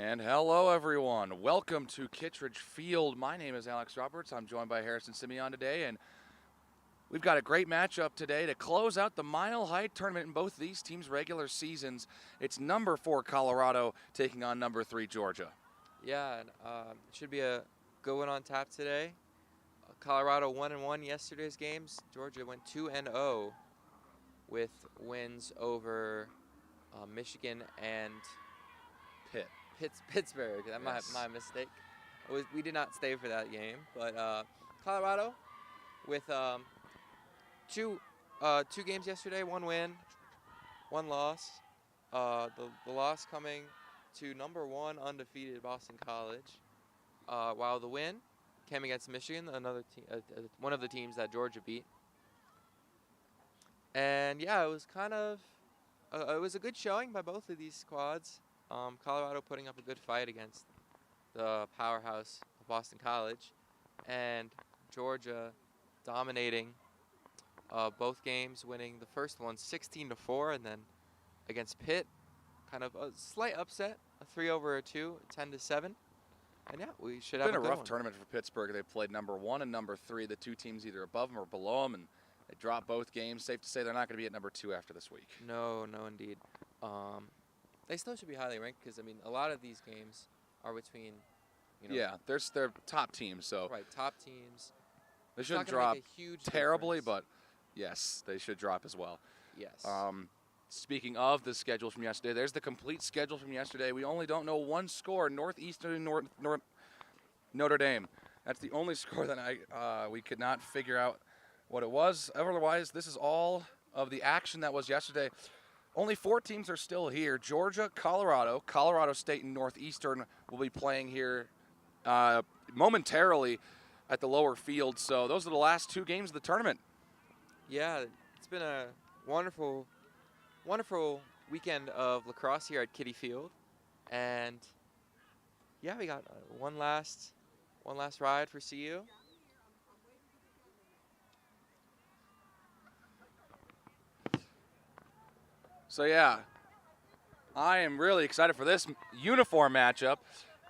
And hello, everyone. Welcome to Kittredge Field. My name is Alex Roberts. I'm joined by Harrison Simeon today, and we've got a great matchup today to close out the Mile High tournament in both these teams' regular seasons. It's number 4 Colorado taking on number 3 Georgia. Yeah, and it should be a good one on tap today. Colorado 1-1 yesterday's games. Georgia went 2-0 with wins over Michigan and Pittsburgh. That might my mistake. We did not stay for that game, but Colorado with two games yesterday, 1 win, 1 loss. The loss coming to number 1 undefeated Boston College, while the win came against Michigan, another team, one of the teams that Georgia beat. And yeah, it was kind of it was a good showing by both of these squads. Colorado putting up a good fight against the powerhouse of Boston College, and Georgia dominating both games, winning the first one 16-4, and then against Pitt, kind of a slight upset, a 3-2, 10-7. And yeah, we should have a good one. It's been a rough tournament for Pittsburgh. They played number 1 and number 3, the two teams either above them or below them, and they dropped both games. Safe to say they're not going to be at number 2 after this week. No, indeed. They still should be highly ranked because, I mean, a lot of these games are between, Yeah, they're top teams, so. Right, top teams. They shouldn't drop terribly, but yes, they should drop as well. Yes. Speaking of the schedule from yesterday, there's the complete schedule from yesterday. We only don't know one score, Northeastern Notre Dame. That's the only score that we could not figure out what it was. Otherwise, this is all of the action that was yesterday. Only 4 teams are still here. Georgia, Colorado, Colorado State, and Northeastern will be playing here momentarily at the lower field. So those are the last 2 games of the tournament. Yeah, it's been a wonderful weekend of lacrosse here at Kitty Field, and yeah, we got one last ride for CU. So yeah, I am really excited for this uniform matchup.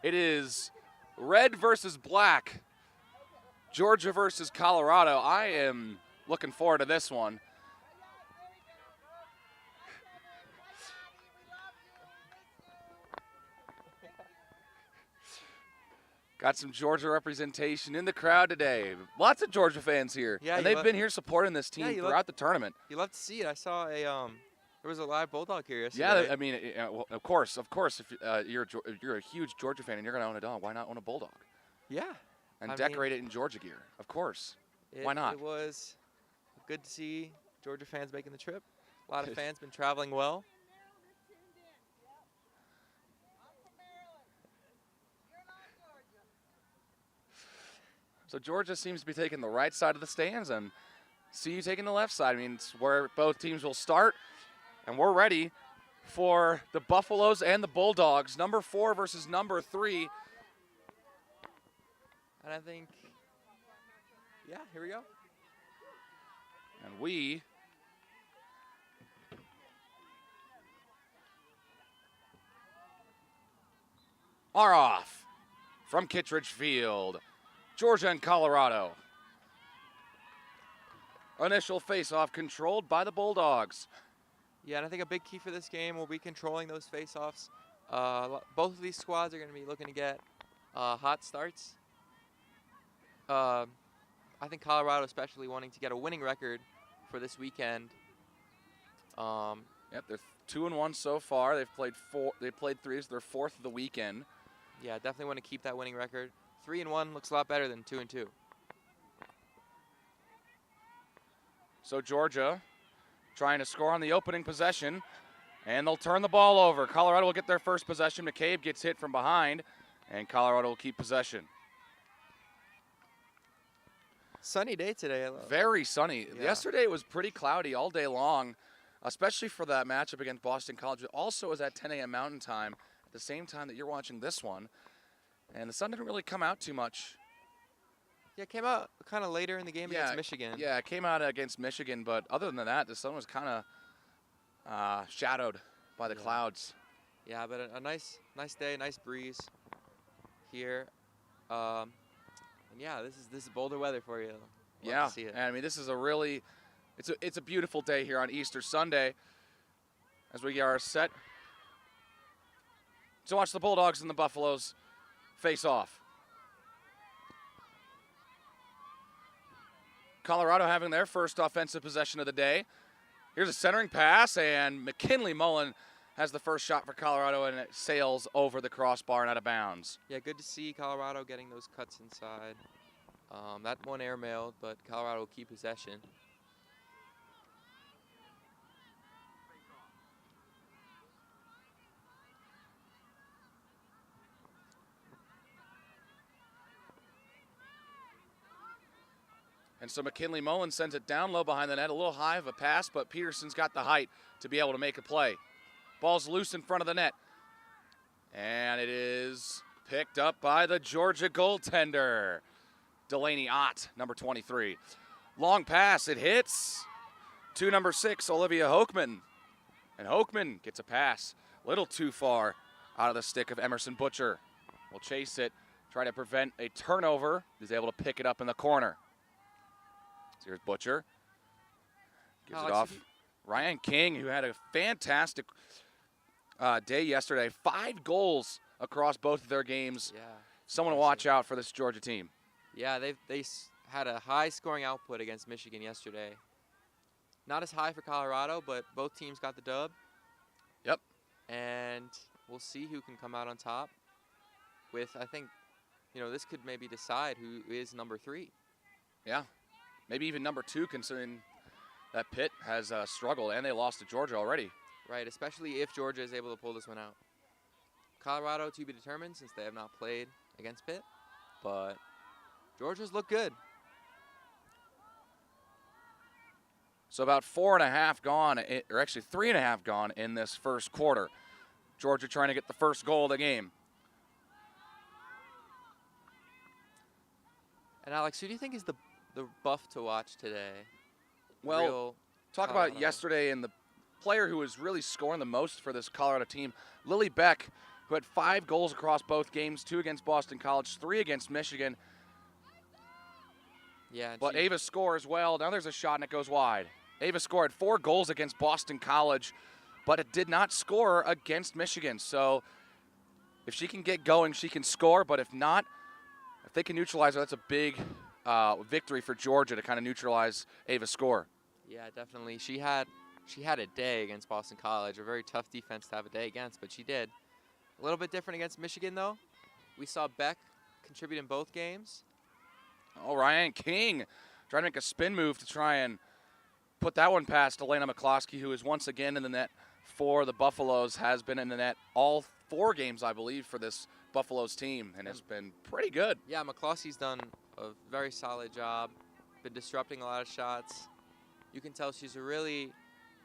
It is red versus black, Georgia versus Colorado. I am looking forward to this one. Got some Georgia representation in the crowd today. Lots of Georgia fans here. Yeah, and they've been here supporting this team throughout the tournament. You love to see it. I saw there was a live Bulldog here yesterday. Yeah, I mean, well, of course. If you're a huge Georgia fan and you're going to own a dog, why not own a Bulldog? Yeah. And decorate it in Georgia gear. Of course. Why not? It was good to see Georgia fans making the trip. A lot of fans been traveling well. So Georgia seems to be taking the right side of the stands, and CU taking the left side. I mean, it's where both teams will start, and we're ready for the Buffaloes and the Bulldogs, number 4 versus number 3. And I think, yeah, here we go. And we are off from Kittredge Field. Georgia and Colorado. Initial face-off controlled by the Bulldogs. Yeah, and I think a big key for this game will be controlling those face-offs. Both of these squads are going to be looking to get hot starts. I think Colorado especially wanting to get a winning record for this weekend. Yep, they're 2-1 so far. They've played 4. They played 3. This is their 4th of the weekend. Yeah, definitely want to keep that winning record. 3-1 looks a lot better than 2-2. So Georgia trying to score on the opening possession, and they'll turn the ball over. Colorado will get their first possession. McCabe gets hit from behind, and Colorado will keep possession. Sunny day today. Very sunny. Yeah. Yesterday it was pretty cloudy all day long, especially for that matchup against Boston College. It also was at 10 a.m. Mountain Time, at the same time that you're watching this one. And the sun didn't really come out too much. Yeah, it came out kind of later in the game against Michigan. Yeah, it came out against Michigan, but other than that, the sun was kind of shadowed by the clouds. Yeah, but a nice day, nice breeze here. And yeah, this is Boulder weather for you. Love Yeah, to see it. and I mean, this is it's a beautiful day here on Easter Sunday as we are set to watch the Bulldogs and the Buffaloes face off. Colorado having their first offensive possession of the day. Here's a centering pass, and McKinley Mullen has the first shot for Colorado, and it sails over the crossbar and out of bounds. Yeah, good to see Colorado getting those cuts inside. That one airmailed, but Colorado will keep possession. And so McKinley Mullen sends it down low behind the net, a little high of a pass, but Peterson's got the height to be able to make a play. Ball's loose in front of the net. And it is picked up by the Georgia goaltender, Delaney Ott, number 23. Long pass, it hits to number 6, Olivia Hochman. And Hochman gets a pass a little too far out of the stick of Emerson Butcher. Will chase it, try to prevent a turnover. He's able to pick it up in the corner. So here's Butcher. Gives Alex, it off. Ryan King, who had a fantastic day yesterday. 5 goals across both of their games. Yeah. Someone to watch out for this Georgia team. Yeah, they had a high scoring output against Michigan yesterday. Not as high for Colorado, but both teams got the dub. Yep. And we'll see who can come out on top with, I think, this could maybe decide who is number 3. Yeah. Maybe even number 2, considering that Pitt has struggled, and they lost to Georgia already. Right, especially if Georgia is able to pull this one out. Colorado to be determined since they have not played against Pitt, but Georgia's look good. So about 4.5 gone, or actually 3.5 gone in this first quarter. Georgia trying to get the first goal of the game. And Alex, who do you think is the buff to watch today? Well, talk Colorado. about yesterday and the player who was really scoring the most for this Colorado team, Lily Beck, who had 5 goals across both games, 2 against Boston College, 3 against Michigan. Yeah, But Ava scores well. Now there's a shot and it goes wide. Ava scored 4 goals against Boston College, but it did not score against Michigan. So if she can get going, she can score. But if not, if they can neutralize her, that's a big victory for Georgia to kind of neutralize Ava's score. Yeah, definitely. She had a day against Boston College, a very tough defense to have a day against, but she did. A little bit different against Michigan, though. We saw Beck contribute in both games. Oh, Ryan King trying to make a spin move to try and put that one past Elena McCloskey, who is once again in the net for the Buffaloes, has been in the net all 4 games, I believe, for this Buffaloes team, and has been pretty good. Yeah, McCloskey's done a very solid job, been disrupting a lot of shots. You can tell she's a really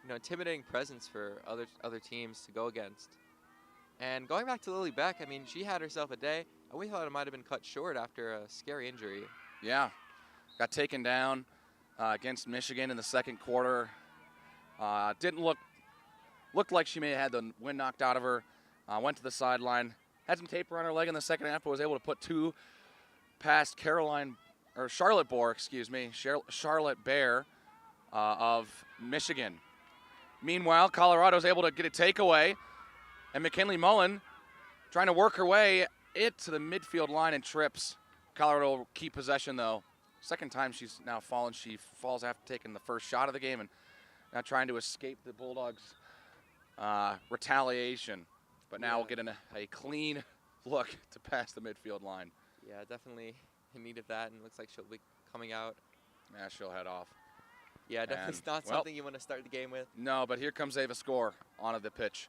intimidating presence for other teams to go against. And going back to Lily Beck, I mean, she had herself a day, and we thought it might have been cut short after a scary injury. Yeah, got taken down against Michigan in the second quarter. Didn't looked like she may have had the wind knocked out of her. Went to the sideline, had some tape around her leg in the second half, but was able to put 2 past Charlotte Bear of Michigan. Meanwhile, Colorado's able to get a takeaway, and McKinley Mullen trying to work her way to the midfield line and trips. Colorado will keep possession, though. Second time she's now fallen. She falls after taking the first shot of the game and now trying to escape the Bulldogs' retaliation. But now we'll get a clean look to pass the midfield line. Yeah, definitely in need of that, and looks like she'll be coming out. Yeah, she'll head off. Yeah, definitely not something you want to start the game with. No, but here comes Ava Score onto the pitch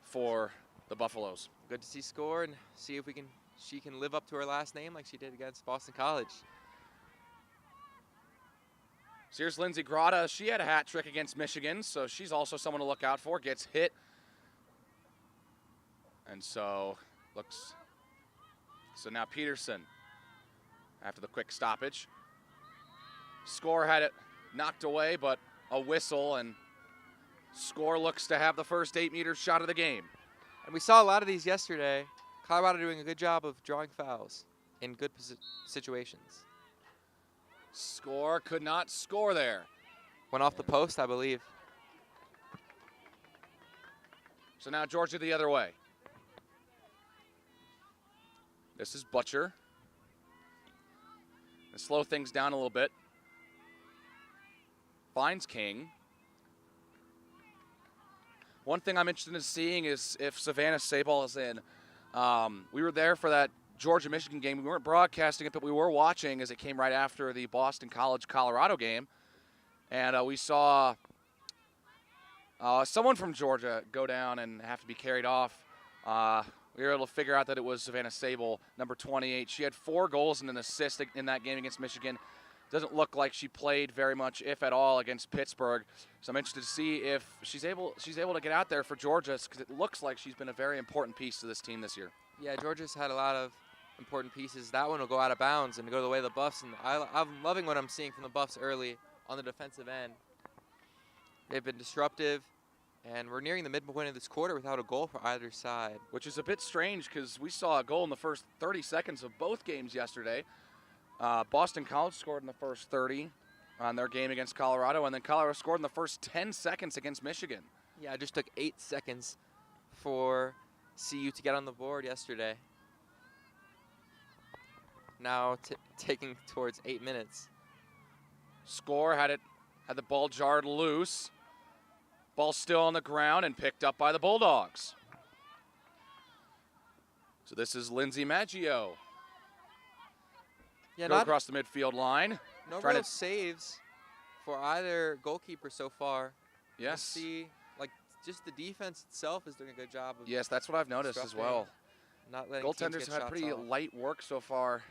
for the Buffaloes. Good to see Score and see if she can live up to her last name like she did against Boston College. So here's Lindsey Grotta. She had a hat trick against Michigan, so she's also someone to look out for. Gets hit. And so now Peterson, after the quick stoppage. Score had it knocked away, but a whistle, and Score looks to have the first 8-meter shot of the game. And we saw a lot of these yesterday. Colorado doing a good job of drawing fouls in good situations. Score could not score there. Went off the post, I believe. So now Georgia the other way. This is Butcher. Let's slow things down a little bit. Finds King. One thing I'm interested in seeing is if Savannah Sabal is in. We were there for that Georgia-Michigan game. We weren't broadcasting it, but we were watching as it came right after the Boston College-Colorado game. And we saw someone from Georgia go down and have to be carried off. We were able to figure out that it was Savannah Sabal, number 28. She had 4 goals and an assist in that game against Michigan. Doesn't look like she played very much, if at all, against Pittsburgh. So I'm interested to see if she's able to get out there for Georgia, because it looks like she's been a very important piece to this team this year. Yeah, Georgia's had a lot of important pieces. That one will go out of bounds and go the way of the Buffs. And I'm loving what I'm seeing from the Buffs early on the defensive end. They've been disruptive, and we're nearing the midpoint of this quarter without a goal for either side. Which is a bit strange, because we saw a goal in the first 30 seconds of both games yesterday. Boston College scored in the first 30 on their game against Colorado, and then Colorado scored in the first 10 seconds against Michigan. Yeah, it just took 8 seconds for CU to get on the board yesterday. Now taking towards 8 minutes. Score had the ball jarred loose. Ball still on the ground and picked up by the Bulldogs. So this is Lindsay Maggio. Yeah, Go across the midfield line. No real saves for either goalkeeper so far. Yes. Let's see, just the defense itself is doing a good job of. Yes, that's what I've noticed as well. Not letting goaltenders have had pretty light work so far.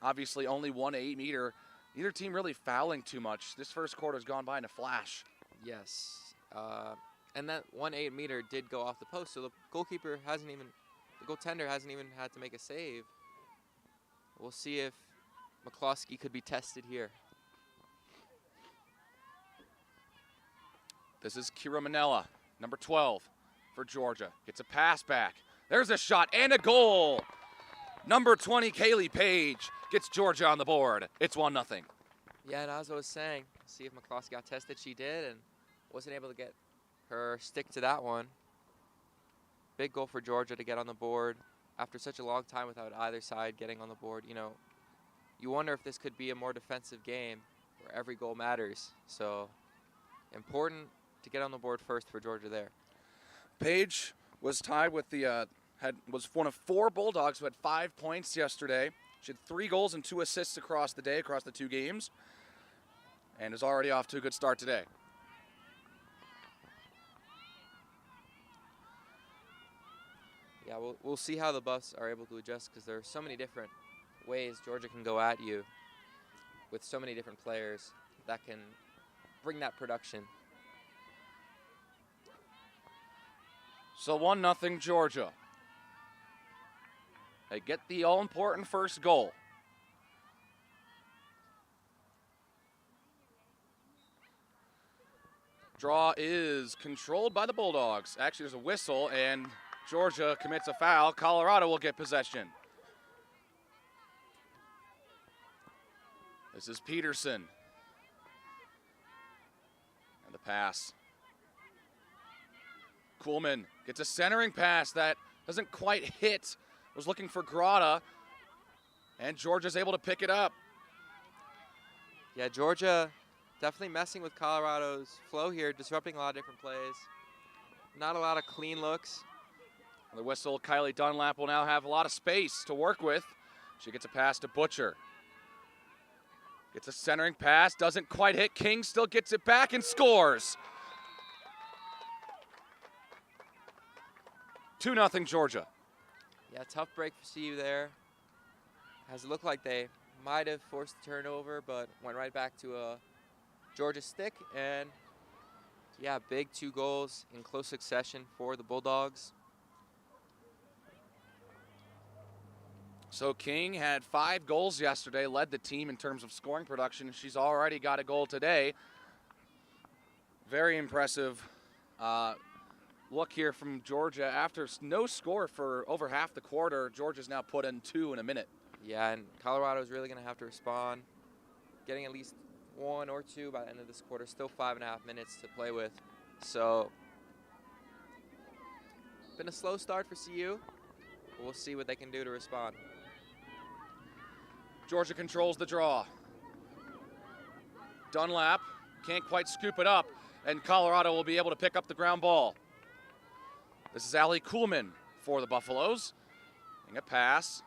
Obviously, only 1 8-meter. Neither team really fouling too much. This first quarter's gone by in a flash. Yes, and that 1 8-meter did go off the post, so the goaltender hasn't even had to make a save. We'll see if McCloskey could be tested here. This is Kira Manella, number 12 for Georgia. Gets a pass back. There's a shot and a goal. Number 20, Kaylee Page, gets Georgia on the board. It's 1-0. Yeah, and as I was saying, see if McCloskey got tested. She did, and wasn't able to get her stick to that one. Big goal for Georgia to get on the board after such a long time without either side getting on the board. You know, you wonder if this could be a more defensive game where every goal matters. So important to get on the board first for Georgia there. Page was tied with was one of 4 Bulldogs who had 5 points yesterday. She had 3 goals and 2 assists across the day, across the 2 games, and is already off to a good start today. Yeah, we'll see how the Buffs are able to adjust, because there are so many different ways Georgia can go at you with so many different players that can bring that production. So 1-0 Georgia. They get the all-important first goal. Draw is controlled by the Bulldogs. Actually, there's a whistle, and Georgia commits a foul. Colorado will get possession. This is Peterson. And the pass. Kuhlman gets a centering pass that doesn't quite hit. Was looking for Grotta, and Georgia's able to pick it up. Yeah, Georgia definitely messing with Colorado's flow here, disrupting a lot of different plays. Not a lot of clean looks. The whistle, Kylie Dunlap will now have a lot of space to work with. She gets a pass to Butcher. Gets a centering pass, doesn't quite hit. King still gets it back and scores. 2-0 Georgia. Yeah, tough break for CU there. Has looked like they might have forced the turnover, but went right back to a Georgia stick. And yeah, big 2 goals in close succession for the Bulldogs. So King had 5 goals yesterday, led the team in terms of scoring production. She's already got a goal today. Very impressive look here from Georgia. After no score for over half the quarter, Georgia's now put in 2 in a minute. Yeah, and Colorado's really going to have to respond. Getting at least 1 or 2 by the end of this quarter. Still 5.5 minutes to play with. So, been a slow start for CU. We'll see what they can do to respond. Georgia controls the draw. Dunlap can't quite scoop it up, and Colorado will be able to pick up the ground ball. This is Ali Kuhlman for the Buffaloes. Getting a pass.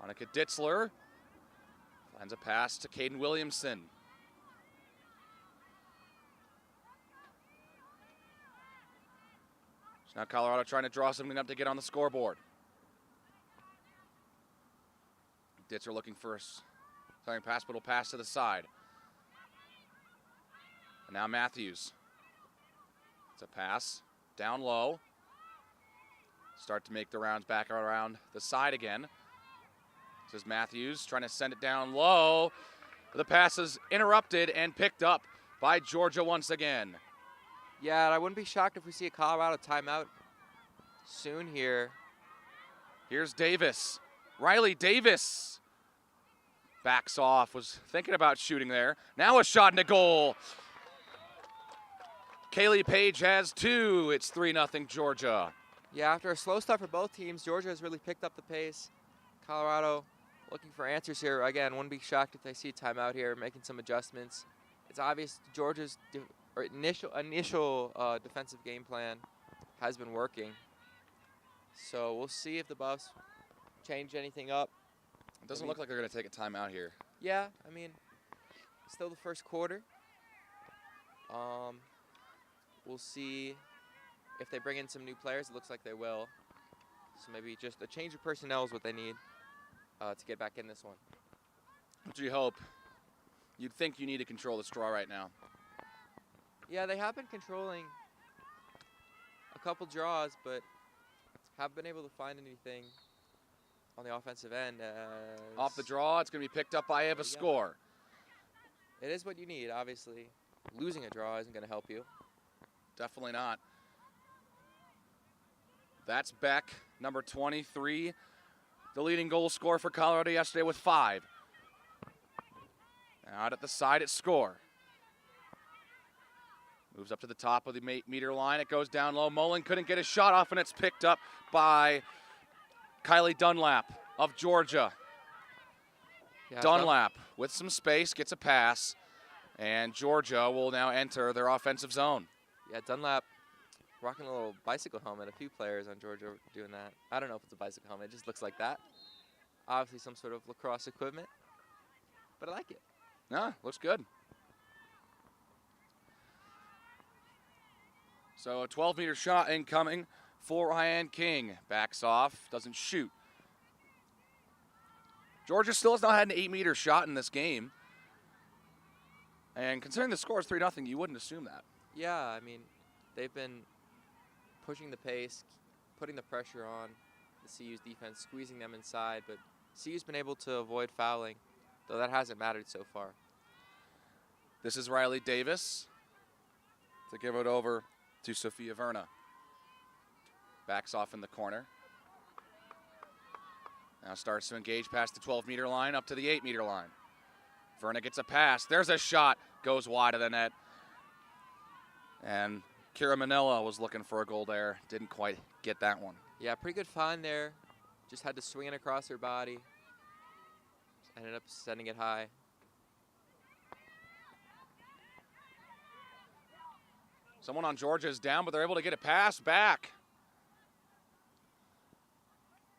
Monica Ditzler finds a pass to Caden Williamson. So now Colorado trying to draw something up to get on the scoreboard. Ditzler looking for a starting pass, but will pass to the side. And now Matthews. It's a pass down low. Start to make the rounds back around the side again. This is Matthews trying to send it down low. The pass is interrupted and picked up by Georgia once again. Yeah, and I wouldn't be shocked if we see a Colorado timeout soon here. Here's Davis. Riley Davis backs off, was thinking about shooting there. Now a shot and a goal. Kaylee Page has 2. It's 3-0 Georgia. Yeah, after a slow start for both teams, Georgia has really picked up the pace. Colorado looking for answers here. Again, wouldn't be shocked if they see a timeout here, making some adjustments. It's obvious Georgia's initial defensive game plan has been working. So we'll see if the Buffs change anything up. It doesn't look like they're going to take a timeout here. Yeah, I mean, still the first quarter. We'll see if they bring in some new players. It looks like they will. So maybe just a change of personnel is what they need to get back in this one. What do you hope? You'd think you need to control the straw right now. Yeah, they have been controlling a couple draws, but haven't been able to find anything on the offensive end. Off the draw, it's going to be picked up by Ava Score. It is what you need, obviously. Losing a draw isn't going to help you. Definitely not. That's Beck, number 23, the leading goal scorer for Colorado yesterday with 5. Out at the side at Score. Moves up to the top of the 8-meter line. It goes down low. Mullen couldn't get a shot off, and it's picked up by Kylie Dunlap of Georgia. Yeah, Dunlap with some space gets a pass, and Georgia will now enter their offensive zone. Yeah, Dunlap rocking a little bicycle helmet. A few players on Georgia doing that. I don't know if it's a bicycle helmet. It just looks like that. Obviously some sort of lacrosse equipment, but I like it. Nah, looks good. So a 12-meter shot incoming for Ryan King. Backs off, doesn't shoot. Georgia still has not had an 8-meter shot in this game. And considering the score is 3-0, you wouldn't assume that. Yeah, I mean, they've been pushing the pace, putting the pressure on the CU's defense, squeezing them inside, but CU's been able to avoid fouling, though that hasn't mattered so far. This is Riley Davis to give it over to Sophia Verna. Backs off in the corner. Now starts to engage past the 12-meter line up to the 8-meter line. Verna gets a pass. There's a shot. Goes wide of the net. And Kira Manella was looking for a goal there. Didn't quite get that one. Yeah, pretty good find there. Just had to swing it across her body. Ended up sending it high. Someone on Georgia is down, but they're able to get a pass back.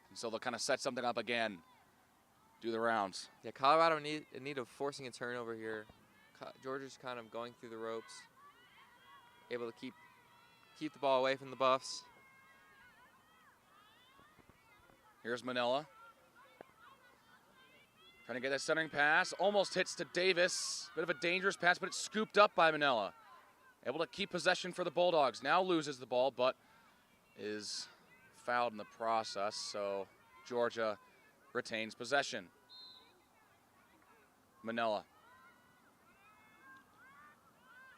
And so they'll kind of set something up again. Do the rounds. Yeah, Colorado in need of forcing a turnover here. Georgia's kind of going through the ropes. Able to keep the ball away from the Buffs. Here's Manila. Trying to get that centering pass. Almost hits to Davis. Bit of a dangerous pass, but it's scooped up by Manila. Able to keep possession for the Bulldogs. Now loses the ball, but is fouled in the process. So Georgia retains possession. Manila.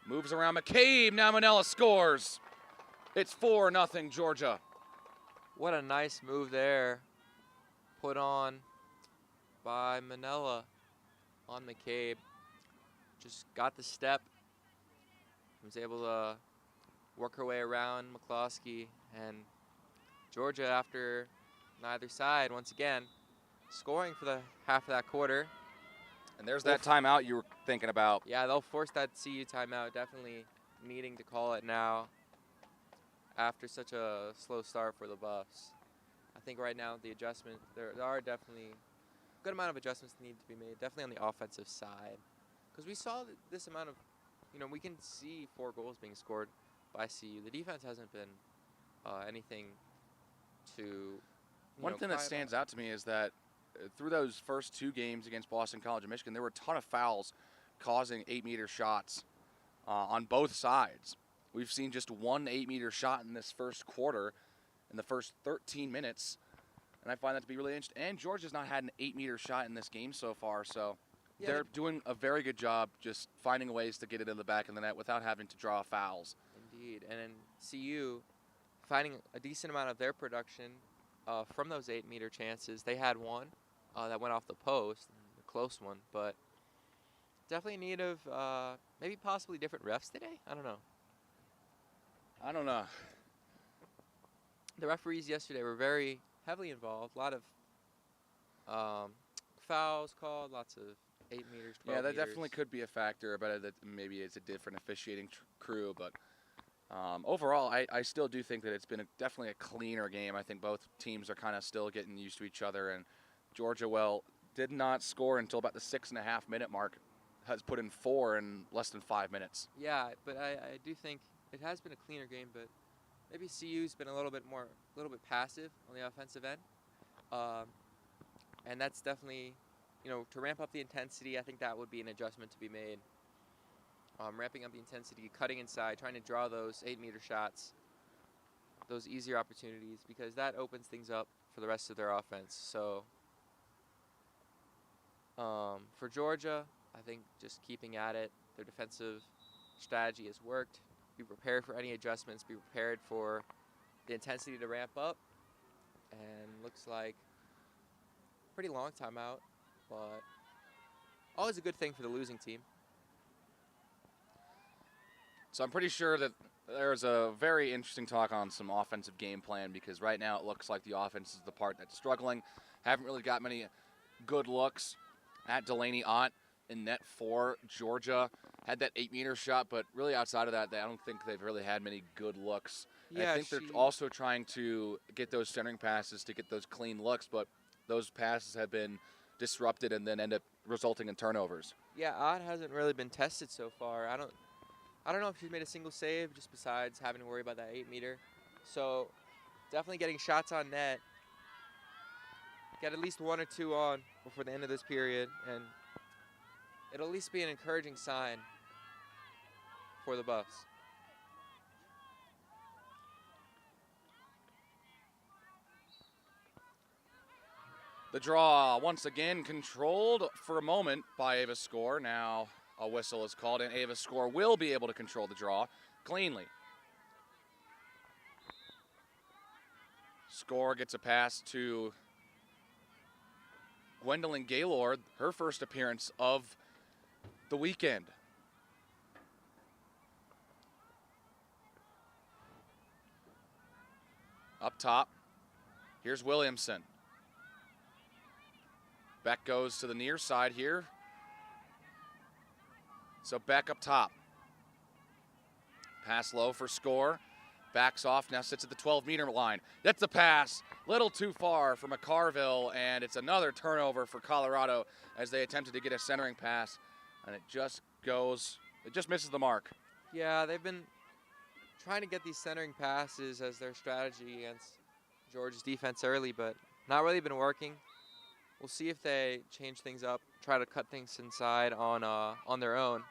Moves around McCabe. Now Manila scores. It's 4-0 Georgia. What a nice move there. Put on by Manila on McCabe. Just got the step. Was able to work her way around McCloskey. And Georgia, after neither side, once again, scoring for the half of that quarter. And there's that timeout you were thinking about. Yeah, they'll force that CU timeout. Definitely needing to call it now after such a slow start for the Buffs. I think right now the adjustment, there are definitely a good amount of adjustments that need to be made, definitely on the offensive side. Because we saw this amount of, we can see 4 goals being scored by CU. The defense hasn't been anything to, One thing that stands out to me is that through those first 2 games against Boston College and Michigan, there were a ton of fouls causing 8-meter shots on both sides. We've seen just 1 8-meter shot in this first quarter in the first 13 minutes, and I find that to be really interesting. And Georgia's not had an 8-meter shot in this game so far, so they're doing a very good job just finding ways to get it in the back of the net without having to draw fouls. Indeed, and then CU finding a decent amount of their production from those 8-meter chances. They had one that went off the post, a close one, but definitely in need of maybe possibly different refs today. I don't know. The referees yesterday were very heavily involved. A lot of fouls called, lots of 8 meters, 12 Yeah, that meters. definitely could be a factor, but that maybe it's a different officiating crew. But overall, I still do think that it's been definitely a cleaner game. I think both teams are kind of still getting used to each other. And Georgia, did not score until about the 6.5-minute mark. Has put in 4 in less than 5 minutes. Yeah, but I do think it has been a cleaner game, but maybe CU's been a little bit passive on the offensive end. And that's definitely, to ramp up the intensity, I think that would be an adjustment to be made. Ramping up the intensity, cutting inside, trying to draw those 8-meter shots, those easier opportunities, because that opens things up for the rest of their offense. So for Georgia, I think just keeping at it, their defensive strategy has worked. Be prepared for any adjustments, be prepared for the intensity to ramp up. And looks like pretty long timeout, but always a good thing for the losing team. So I'm pretty sure that there's a very interesting talk on some offensive game plan, because right now it looks like the offense is the part that's struggling. Haven't really got many good looks at Delaney Ott in net for Georgia. Had that 8-meter shot, but really outside of that, I don't think they've really had many good looks. Yeah, I think they're also trying to get those centering passes to get those clean looks, but those passes have been disrupted and then end up resulting in turnovers. Yeah, Ott hasn't really been tested so far. I don't know if she's made a single save, just besides having to worry about that 8-meter. So definitely getting shots on net. Get at least 1 or 2 on before the end of this period, and it'll at least be an encouraging sign for the Buffs. The draw once again controlled for a moment by Ava Score. Now a whistle is called, and Ava Score will be able to control the draw cleanly. Score gets a pass to Gwendolyn Gaylord, her first appearance of the weekend. Up top, here's Williamson. Beck goes to the near side here. So Beck up top. Pass low for Score. Backs off, now sits at the 12-meter line. That's the pass, little too far for McCarville, and it's another turnover for Colorado as they attempted to get a centering pass, and it just misses the mark. Yeah, they've been trying to get these centering passes as their strategy against Georgia's defense early, but not really been working. We'll see if they change things up, try to cut things inside on their own.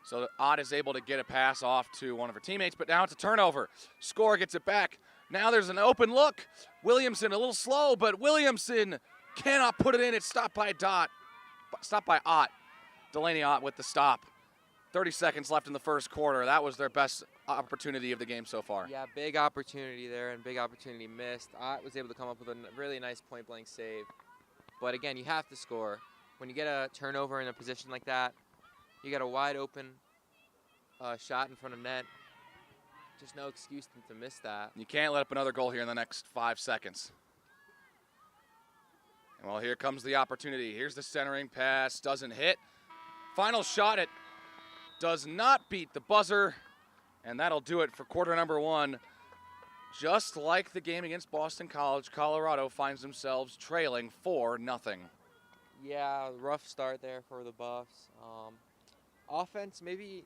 So Ott is able to get a pass off to one of her teammates, but now it's a turnover. Score gets it back. Now there's an open look. Williamson a little slow, but Williamson cannot put it in. It's stopped by Ott. Delaney Ott with the stop. 30 seconds left in the first quarter. That was their best opportunity of the game so far. Yeah, big opportunity there and big opportunity missed. I was able to come up with a really nice point-blank save. But again, you have to score. When you get a turnover in a position like that, you got a wide open shot in front of net. Just no excuse to miss that. You can't let up another goal here in the next 5 seconds. And well, here comes the opportunity. Here's the centering pass, doesn't hit. Final shot, it does not beat the buzzer, and that'll do it for quarter number 1. Just like the game against Boston College, Colorado finds themselves trailing 4-0. Yeah, rough start there for the Buffs. Offense maybe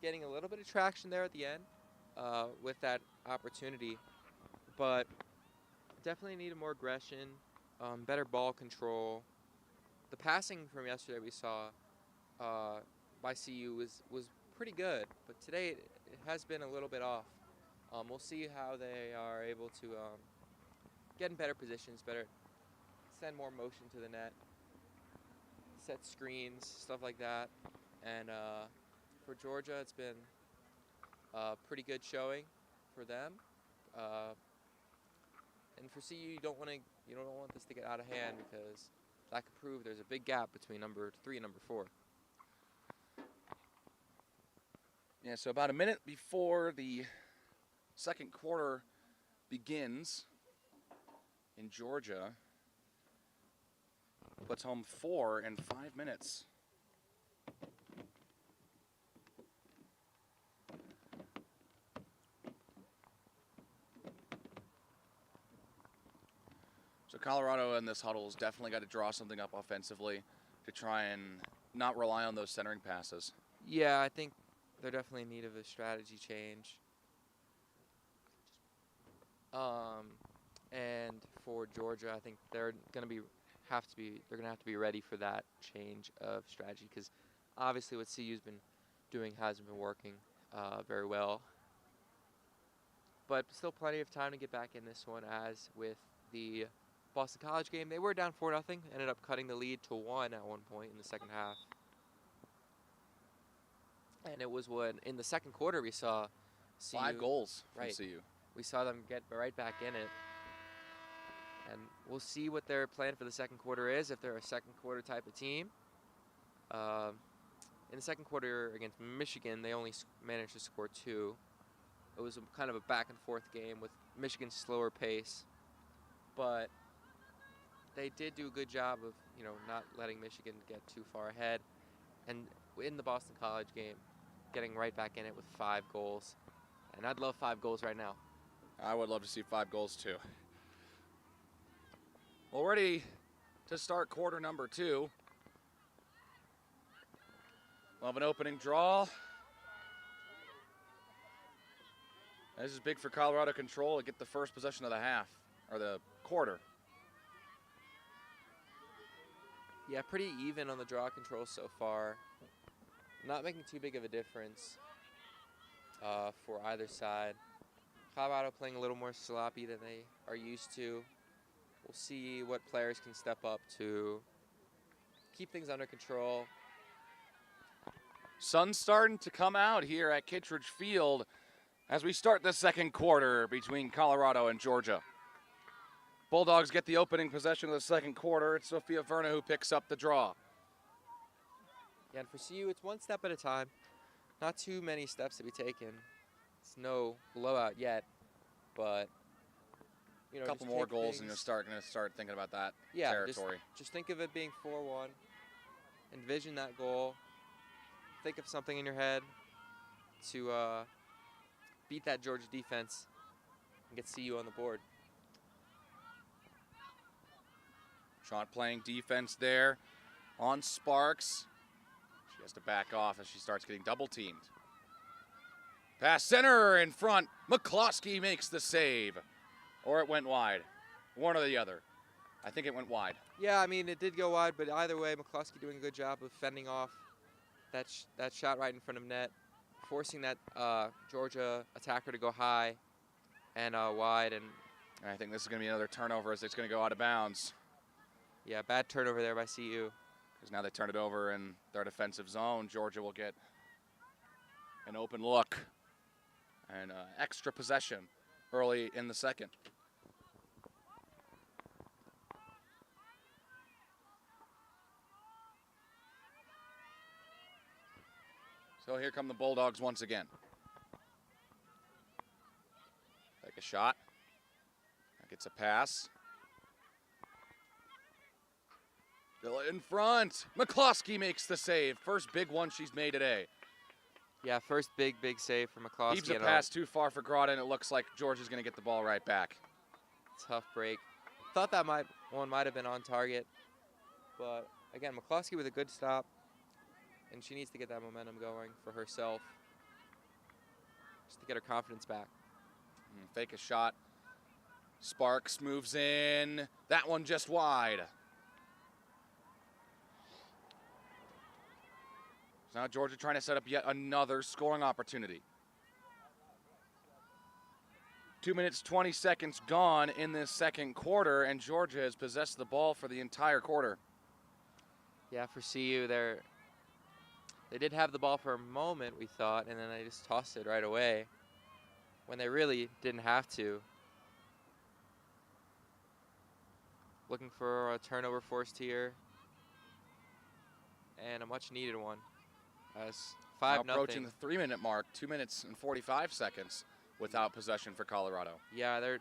getting a little bit of traction there at the end with that opportunity, but definitely needed more aggression, better ball control. The passing from yesterday we saw by CU was pretty good, but today it has been a little bit off. We'll see how they are able to get in better positions, send more motion to the net, set screens, stuff like that. And for Georgia, it's been a pretty good showing for them. And for CU, you don't want this to get out of hand, because that could prove there's a big gap between number 3 and number 4. Yeah, so about a minute before the second quarter begins in Georgia, puts home 4 in 5 minutes. So Colorado in this huddle has definitely got to draw something up offensively to try and not rely on those centering passes. Yeah, I think they're definitely in need of a strategy change. And for Georgia, I think they're gonna have to be ready for that change of strategy, because obviously what CU's been doing hasn't been working very well. But still plenty of time to get back in this one. As with the Boston College game, they were down 4-0, ended up cutting the lead to 1 at one point in the second half. And it was when in the second quarter we saw CU, 5 goals from right. CU. We saw them get right back in it. And we'll see what their plan for the second quarter is, if they're a second quarter type of team. In the second quarter against Michigan, they only managed to score 2. It was kind of a back and forth game with Michigan's slower pace. But they did do a good job of, not letting Michigan get too far ahead. And in the Boston College game, getting right back in it with 5 goals. And I'd love 5 goals right now. I would love to see 5 goals too. Well, ready to start quarter number 2. We'll have an opening draw. This is big for Colorado control to get the first possession of the half, or the quarter. Yeah, pretty even on the draw control so far. Not making too big of a difference for either side. Colorado playing a little more sloppy than they are used to. We'll see what players can step up to keep things under control. Sun's starting to come out here at Kittredge Field as we start the second quarter between Colorado and Georgia. Bulldogs get the opening possession of the second quarter. It's Sophia Verna who picks up the draw. Yeah, and for CU, it's one step at a time. Not too many steps to be taken. It's no blowout yet, but a couple more goals and you're going to start thinking about that territory. Just think of it being 4-1. Envision that goal. Think of something in your head to beat that Georgia defense and get CU on the board. Trot playing defense there on Sparks. She has to back off as she starts getting double teamed. Pass center in front. McCloskey makes the save. Or it went wide. One or the other. I think it went wide. Yeah, I mean, it did go wide, but either way, McCloskey doing a good job of fending off that shot right in front of net, forcing that Georgia attacker to go high and wide. And I think this is going to be another turnover as it's going to go out of bounds. Yeah, bad turnover there by CU. Because now they turn it over in their defensive zone. Georgia will get An open look and extra possession early in the second. So here come the Bulldogs once again. Take a shot. Gets a pass. Still in front. McCloskey makes the save. First big one she's made today. Yeah, first big save from McCloskey. Heaves a pass too far for Groton. It looks like Georgia's going to get the ball right back. Tough break. Thought that one might have been on target. But, again, McCloskey with a good stop. And she needs to get that momentum going for herself. Just to get her confidence back. Fake a shot. Sparks moves in. That one just wide. So now Georgia trying to set up yet another scoring opportunity. 2 minutes, 20 seconds gone in this second quarter, and Georgia has possessed the ball for the entire quarter. Yeah, for CU, they did have the ball for a moment, we thought, and then they just tossed it right away when they really didn't have to. Looking for a turnover forced here, and a much-needed one. As 5-0. Approaching the 3-minute mark, 2 minutes and 45 seconds without possession for Colorado. Yeah, they're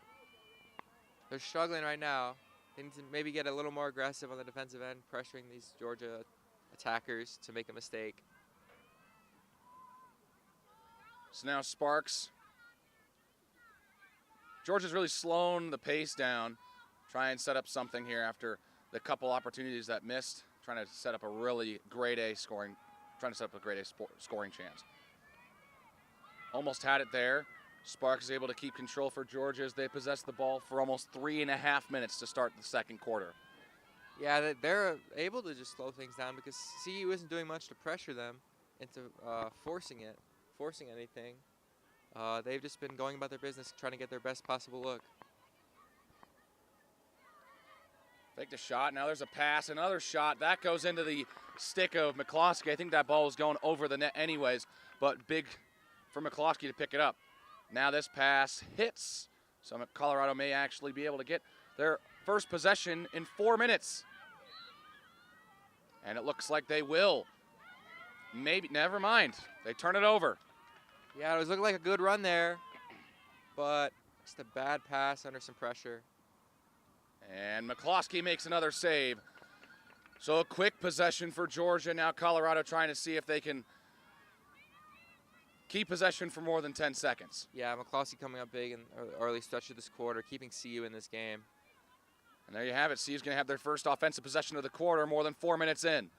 struggling right now. They need to maybe get a little more aggressive on the defensive end, pressuring these Georgia attackers to make a mistake. So now Sparks. Georgia's really slowing the pace down. Try and set up something here after the couple opportunities that missed. Trying to set up a really grade A scoring chance. Almost had it there. Sparks is able to keep control for Georgia as they possess the ball for almost 3.5 minutes to start the second quarter. Yeah, they're able to just slow things down because CU isn't doing much to pressure them into forcing anything. They've just been going about their business, trying to get their best possible look. Faked a shot. Now there's a pass. Another shot. That goes into the stick of McCloskey. I think that ball was going over the net anyways, but big for McCloskey to pick it up. Now this pass hits. So Colorado may actually be able to get their first possession in 4 minutes. And it looks like they will. Maybe, never mind. They turn it over. Yeah, it was looking like a good run there, but just a bad pass under some pressure. And McCloskey makes another save. So a quick possession for Georgia. Now Colorado trying to see if they can keep possession for more than 10 seconds. Yeah, McCloskey coming up big in the early stretch of this quarter, keeping CU in this game. And there you have it. CU's going to have their first offensive possession of the quarter more than 4 minutes in.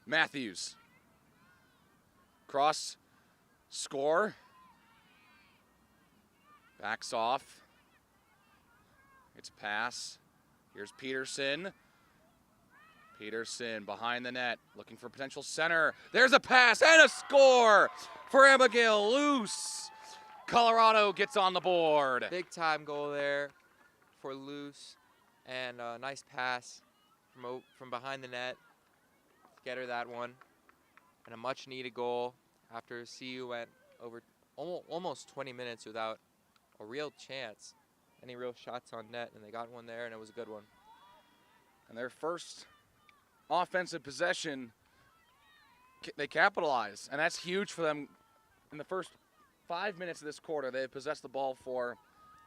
Matthews. Cross. Score. Backs off. It's a pass. Here's Peterson. Peterson behind the net, looking for potential center. There's a pass and a score for Abigail Luce. Colorado gets on the board. Big time goal there for Luce, and a nice pass from behind the net. Get her that one, and a much needed goal after CU went over almost 20 minutes without a real chance, any real shots on net, and they got one there, and it was a good one. And their first offensive possession, they capitalize, and that's huge for them. In the first 5 minutes of this quarter, they've possessed the ball for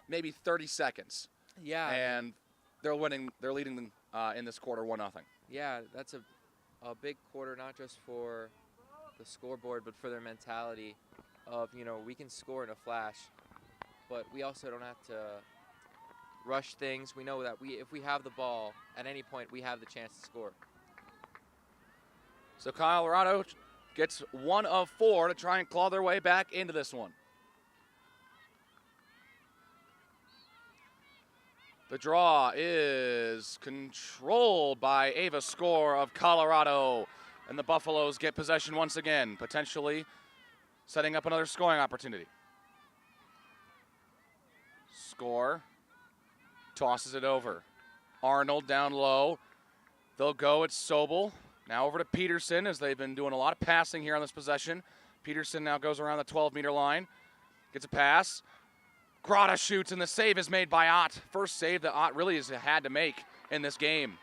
maybe 30 seconds. Yeah. And they're winning. They're leading in this quarter 1-0. Yeah, that's a big quarter, not just for the scoreboard, but for their mentality of, we can score in a flash, but we also don't have to rush things. We know that if we have the ball at any point, we have the chance to score. So Colorado gets 1 of 4 to try and claw their way back into this one. The draw is controlled by Ava Score of Colorado, and the Buffaloes get possession once again, potentially setting up another scoring opportunity. Score tosses it over. Arnold down low. They'll go. It's Sobel. Now over to Peterson, as they've been doing a lot of passing here on this possession. Peterson now goes around the 12-meter line. Gets a pass. Grotta shoots, and the save is made by Ott. First save that Ott really has had to make in this game.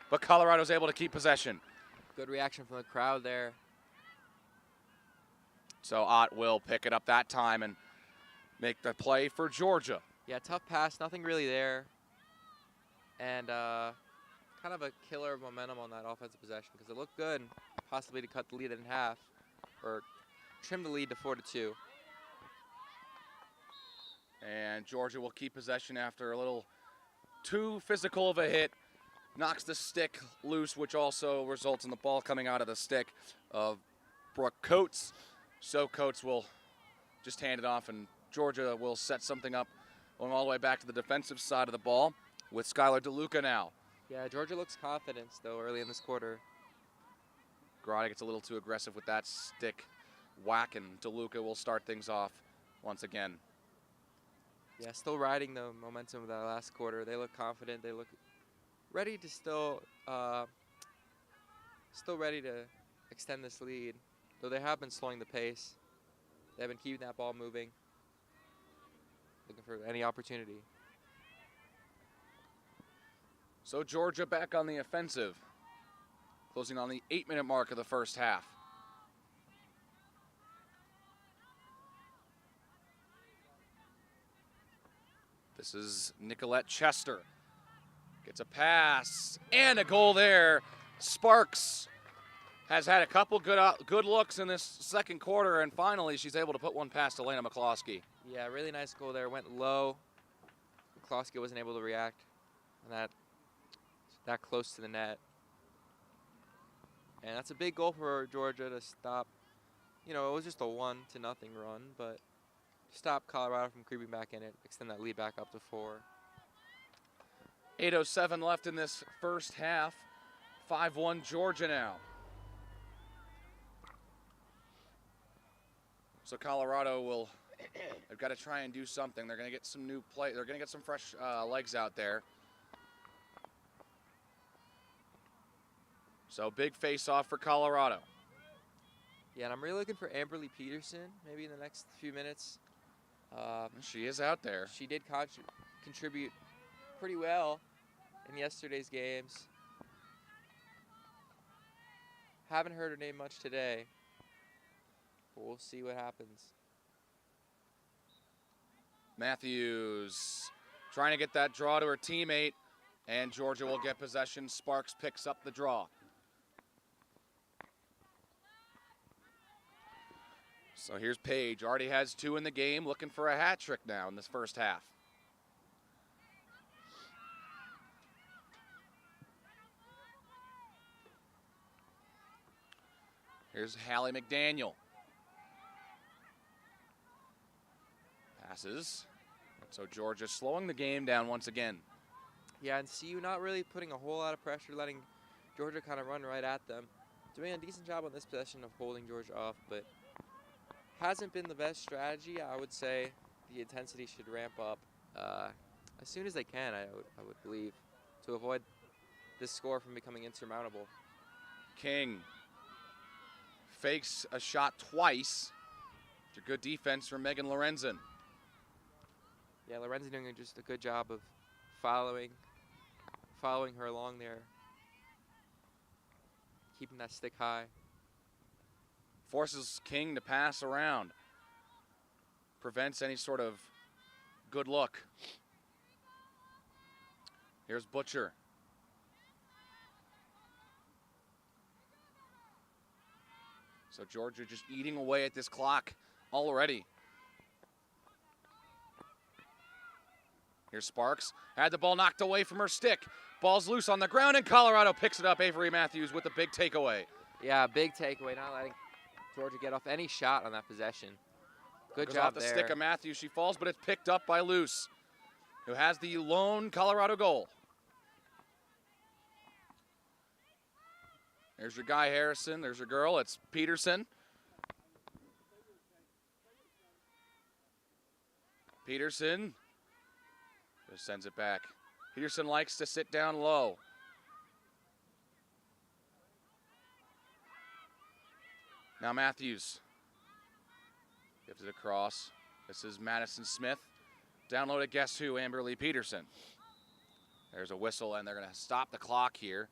But Colorado's able to keep possession. Good reaction from the crowd there. So Ott will pick it up that time and make the play for Georgia. Yeah, tough pass, nothing really there. And kind of a killer of momentum on that offensive possession because it looked good, possibly to cut the lead in half or trim the lead to 4-2. And Georgia will keep possession after a little too physical of a hit. Knocks the stick loose, which also results in the ball coming out of the stick of Brooke Coates. So Coates will just hand it off, and Georgia will set something up going all the way back to the defensive side of the ball with Skylar DeLuca now. Yeah, Georgia looks confident though early in this quarter. Grotta gets a little too aggressive with that stick whack, and DeLuca will start things off once again. Yeah, still riding the momentum of that last quarter. They look confident. They look ready to still ready to extend this lead, though they have been slowing the pace. They've been keeping that ball moving, looking for any opportunity. So Georgia back on the offensive, closing on the 8-minute mark of the first half. This is Nicolette Chester. Gets a pass and a goal there. Sparks has had a couple good looks in this second quarter, and finally she's able to put one past Elena McCloskey. Yeah, really nice goal there. Went low. McCloskey wasn't able to react on that close to the net. And that's a big goal for Georgia to stop. You know, it was just a 1-0 run, but stop Colorado from creeping back in it, extend that lead back up to 4. 8:07 left in this first half. 5-1 Georgia now. So Colorado they've got to try and do something. They're going to get some new play. They're going to get some fresh legs out there. So big face-off for Colorado. Yeah, and I'm really looking for Amberly Peterson maybe in the next few minutes. She is out there. She did contribute pretty well in yesterday's games. Haven't heard her name much today, but we'll see what happens. Matthews trying to get that draw to her teammate, and Georgia will get possession. Sparks picks up the draw. So here's Page, already has 2 in the game, looking for a hat trick now in this first half. Here's Hallie McDaniel. Passes. So Georgia slowing the game down once again. Yeah, and CU not really putting a whole lot of pressure, letting Georgia kind of run right at them. Doing a decent job on this possession of holding Georgia off, but hasn't been the best strategy. I would say the intensity should ramp up as soon as they can, I would believe, to avoid this score from becoming insurmountable. King fakes a shot twice. It's a good defense from Megan Lorenzen. Yeah, Lorenzen doing just a good job of following her along there, keeping that stick high. Forces King to pass around. Prevents any sort of good look. Here's Butcher. So Georgia just eating away at this clock already. Here's Sparks. Had the ball knocked away from her stick. Ball's loose on the ground, and Colorado picks it up. Avery Matthews with a big takeaway. Yeah, big takeaway, not letting Georgia get off any shot on that possession. Good job off the there. stick of Matthews. She falls, but it's picked up by Luce, who has the lone Colorado goal. There's your guy, Harrison. There's your girl. It's Peterson. Peterson just sends it back. Peterson likes to sit down low. Now Matthews gives it across. This is Madison Smith. Download it, guess who? Amber Lee Peterson. There's a whistle, and they're going to stop the clock here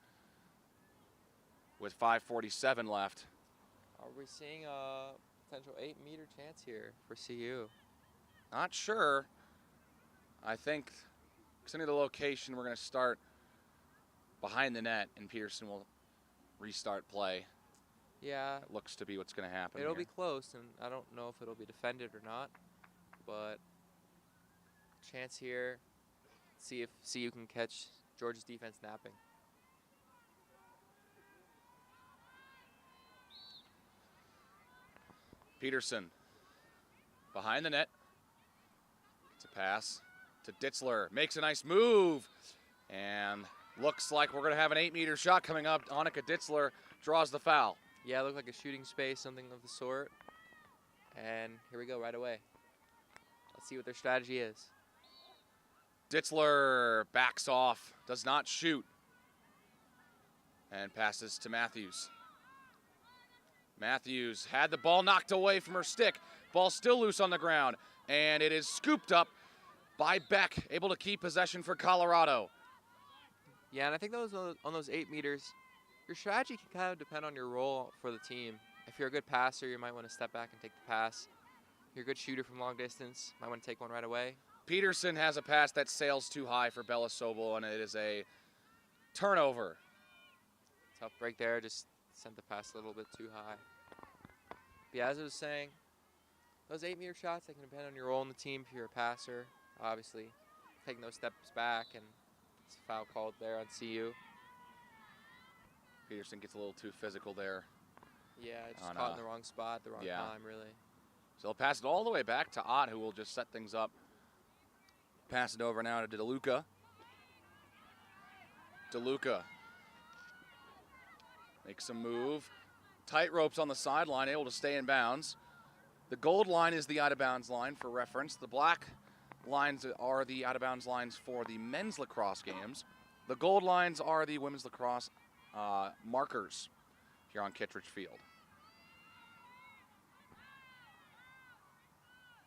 with 5:47 left. Are we seeing a potential 8-meter chance here for CU? Not sure. I think, considering the location, we're going to start behind the net, and Peterson will restart play. Yeah. It looks to be what's going to happen. It'll here. be close, and I don't know if it'll be defended or not, but chance here. See if CU can catch Georgia's defense napping. Peterson behind the net. It's a pass to Ditzler. Makes a nice move. And looks like we're going to have an 8-meter shot coming up. Annika Ditzler draws the foul. Yeah, it looked like a shooting space, something of the sort. And here we go right away. Let's see what their strategy is. Ditzler backs off, does not shoot, and passes to Matthews. Matthews had the ball knocked away from her stick. Ball still loose on the ground, and it is scooped up by Beck, able to keep possession for Colorado. Yeah, and I think on those 8 meters, your strategy can kind of depend on your role for the team. If you're a good passer, you might want to step back and take the pass. If you're a good shooter from long distance, might want to take one right away. Peterson has a pass that sails too high for Bella Sobel, and it is a turnover. Tough break there, just sent the pass a little bit too high. But yeah, as I was saying, those 8-meter shots, they can depend on your role in the team. If you're a passer, obviously, taking those steps back, and it's a foul called there on CU. Peterson gets a little too physical there. Yeah, just caught in the wrong spot, the wrong time, really. So he'll pass it all the way back to Ott, who will just set things up. Pass it over now to DeLuca. DeLuca makes a move. Tight ropes on the sideline, able to stay in bounds. The gold line is the out-of-bounds line for reference. The black lines are the out-of-bounds lines for the men's lacrosse games. The gold lines are the women's lacrosse markers here on Kittredge Field.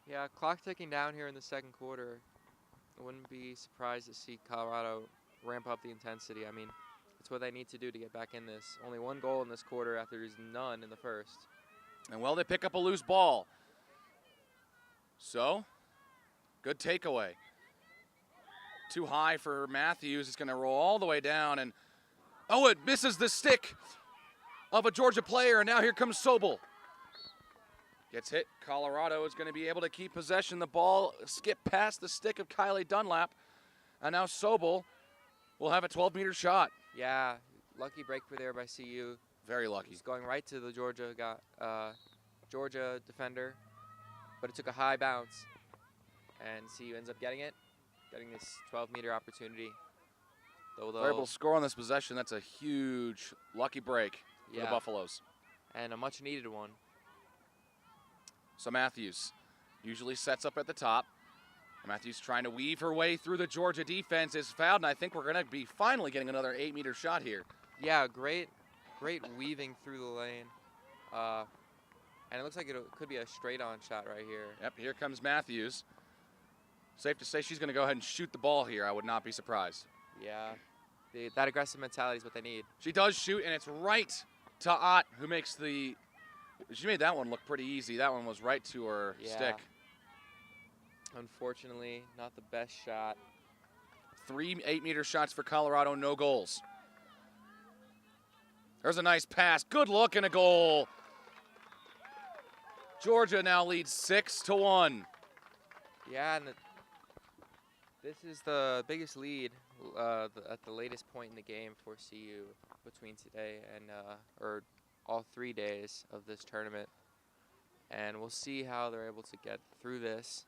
Yeah, clock ticking down here in the second quarter. I wouldn't be surprised to see Colorado ramp up the intensity. I mean, it's what they need to do to get back in this. Only one goal in this quarter after there's none in the first. And well, they pick up a loose ball. So, good takeaway. Too high for Matthews. It's going to roll all the way down. And, oh, it misses the stick of a Georgia player. And now here comes Sobel. Gets hit. Colorado is going to be able to keep possession. The ball skipped past the stick of Kylie Dunlap. And now Sobel will have a 12-meter shot. Yeah, lucky breakthrough there by CU. Very lucky. He's going right to the Georgia defender, but it took a high bounce. And CU ends up getting this 12-meter opportunity. They're able to score on this possession. That's a huge lucky break for the Buffaloes. And a much-needed one. So Matthews usually sets up at the top. Matthews trying to weave her way through the Georgia defense is fouled, and I think we're going to be finally getting another 8-meter shot here. Yeah, great weaving through the lane. And it looks like it could be a straight-on shot right here. Yep, here comes Matthews. Safe to say she's going to go ahead and shoot the ball here. I would not be surprised. Yeah, that aggressive mentality is what they need. She does shoot, and it's right to Ott, who makes the... She made that one look pretty easy. That one was right to her stick. Unfortunately, not the best shot. 3 8-meter shots for Colorado, no goals. There's a nice pass. Good look and a goal. Georgia now leads 6-1. Yeah, and this is the biggest lead at the latest point in the game for CU between today and or all 3 days of this tournament. And we'll see how they're able to get through this.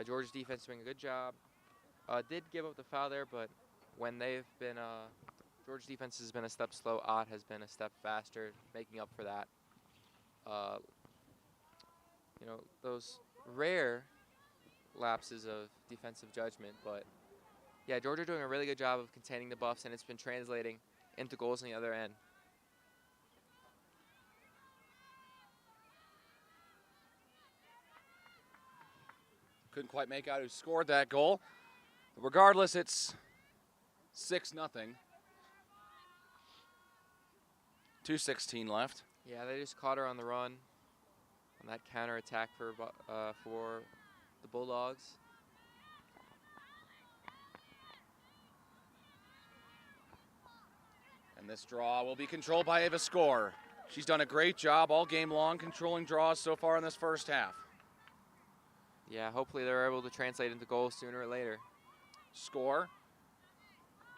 Georgia's defense doing a good job. Did give up the foul there, but when they've been, Georgia's defense has been a step slow. Ott has been a step faster, making up for that. You know, those rare lapses of defensive judgment, but yeah, Georgia doing a really good job of containing the Buffs, and it's been translating into goals on the other end. Couldn't quite make out who scored that goal. Regardless, it's 6-0. 2:16 left. Yeah, they just caught her on the run on that counter attack for the Bulldogs. And this draw will be controlled by Ava Score. She's done a great job all game long controlling draws so far in this first half. Yeah, hopefully they're able to translate into goals sooner or later. Score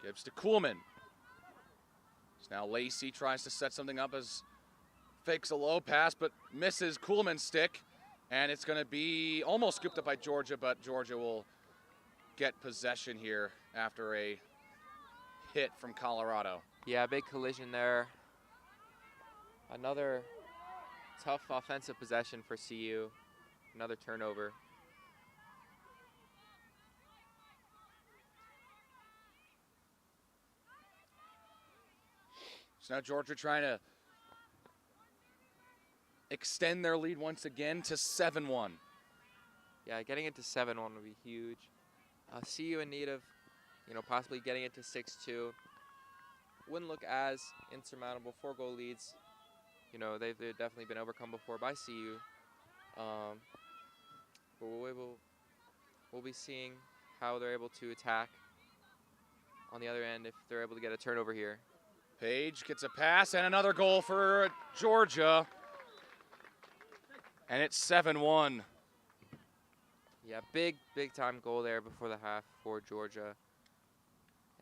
gives to Kuhlman. So now Lacey tries to set something up as fakes a low pass, but misses Kuhlman's stick. And it's going to be almost scooped up by Georgia, but Georgia will get possession here after a hit from Colorado. Yeah, big collision there. Another tough offensive possession for CU. Another turnover. So now Georgia trying to extend their lead once again to 7-1. Yeah, getting it to 7-1 would be huge. CU in need of, possibly getting it to 6-2. Wouldn't look as insurmountable. 4-goal leads. They've definitely been overcome before by CU. But we'll be seeing how they're able to attack on the other end if they're able to get a turnover here. Page gets a pass and another goal for Georgia. And it's 7-1. Yeah, big time goal there before the half for Georgia.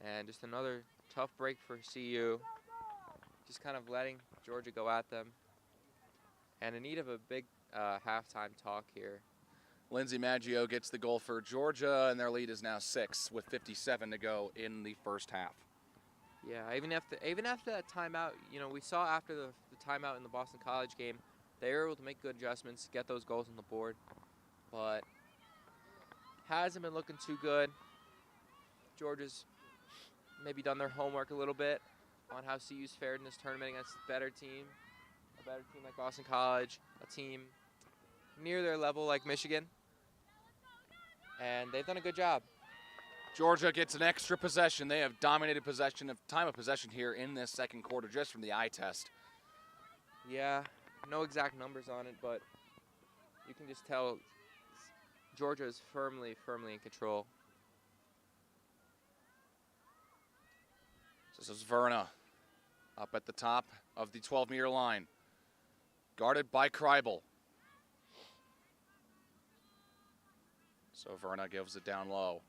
And just another tough break for CU. Just kind of letting Georgia go at them. And in need of a big halftime talk here. Lindsay Maggio gets the goal for Georgia, and their lead is now 6 with 57 to go in the first half. Yeah, even after that timeout, we saw after the timeout in the Boston College game, they were able to make good adjustments, get those goals on the board, but hasn't been looking too good. Georgia's maybe done their homework a little bit on how CU's fared in this tournament against a better team like Boston College, a team near their level like Michigan, and they've done a good job. Georgia gets an extra possession. They have dominated time of possession here in this second quarter just from the eye test. Yeah, no exact numbers on it, but you can just tell Georgia is firmly in control. This is Verna up at the top of the 12-meter line. Guarded by Kreibel. So Verna gives it down low.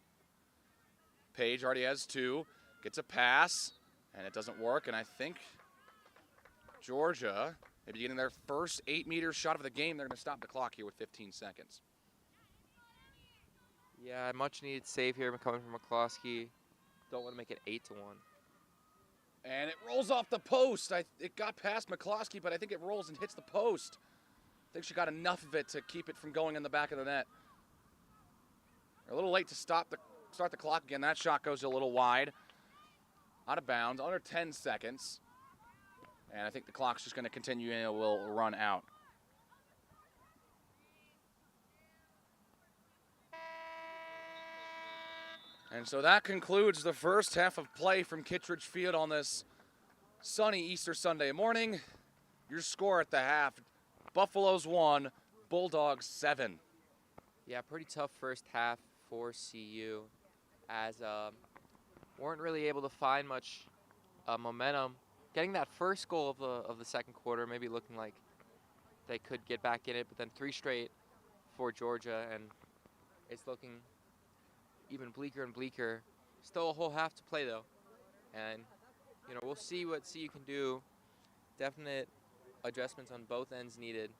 Page already has 2, gets a pass, and it doesn't work. And I think Georgia, maybe getting their first 8-meter shot of the game, they're going to stop the clock here with 15 seconds. Yeah, much needed save here coming from McCloskey. Don't want to make it 8-1. And it rolls off the post. It got past McCloskey, but I think it rolls and hits the post. I think she got enough of it to keep it from going in the back of the net. They're a little late to start the clock again. That shot goes a little wide. Out of bounds, under 10 seconds. And I think the clock's just going to continue and it will run out. And so that concludes the first half of play from Kittredge Field on this sunny Easter Sunday morning. Your score at the half, Buffaloes 1, Bulldogs 7. Yeah, pretty tough first half for CU as weren't really able to find much momentum. Getting that first goal of the second quarter, maybe looking like they could get back in it, but then 3 straight for Georgia, and it's looking even bleaker and bleaker. Still a whole half to play though, and we'll see what CU can do. Definite adjustments on both ends needed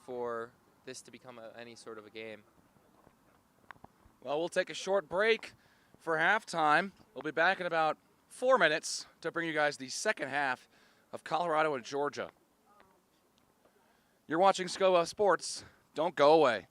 for this to become any sort of a game. Well, we'll take a short break for halftime. We'll be back in about 4 minutes to bring you guys the second half of Colorado and Georgia. You're watching SCOA Sports. Don't go away.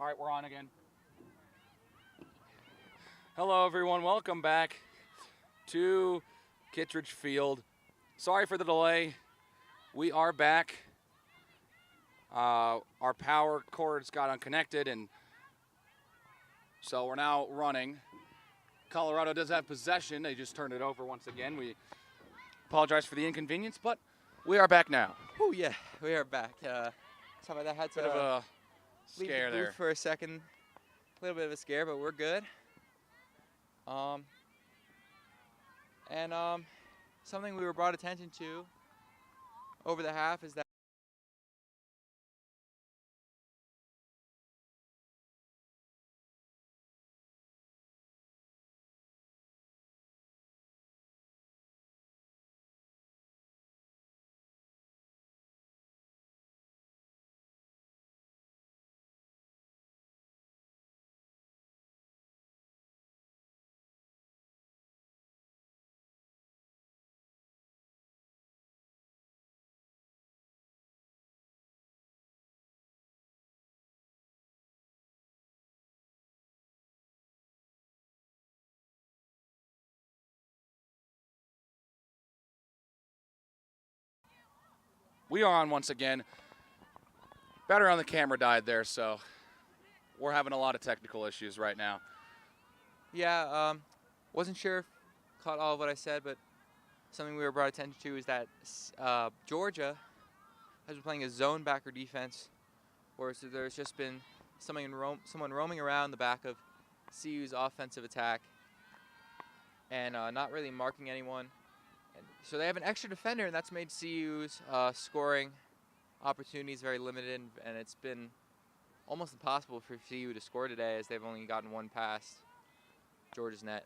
All right, we're on again. Hello, everyone. Welcome back to Kittredge Field. Sorry for the delay. We are back. Our power cords got unconnected, and so we're now running. Colorado does have possession. They just turned it over once again. We apologize for the inconvenience, but we are back now. Oh yeah, we are back. Sorry about that. Had Bit of to a leave scare the booth there. for a second. A little bit of a scare, but we're good. Something we were brought attention to over the half is that We are on once again. Battery on the camera died there, so we're having a lot of technical issues right now. yeah, wasn't sure if caught all of what I said, but something we were brought attention to is that Georgia has been playing a zone backer defense, where there's just been someone roaming around the back of CU's offensive attack and not really marking anyone. And so they have an extra defender, and that's made CU's scoring opportunities very limited, and it's been almost impossible for CU to score today, as they've only gotten one past Georgia's net.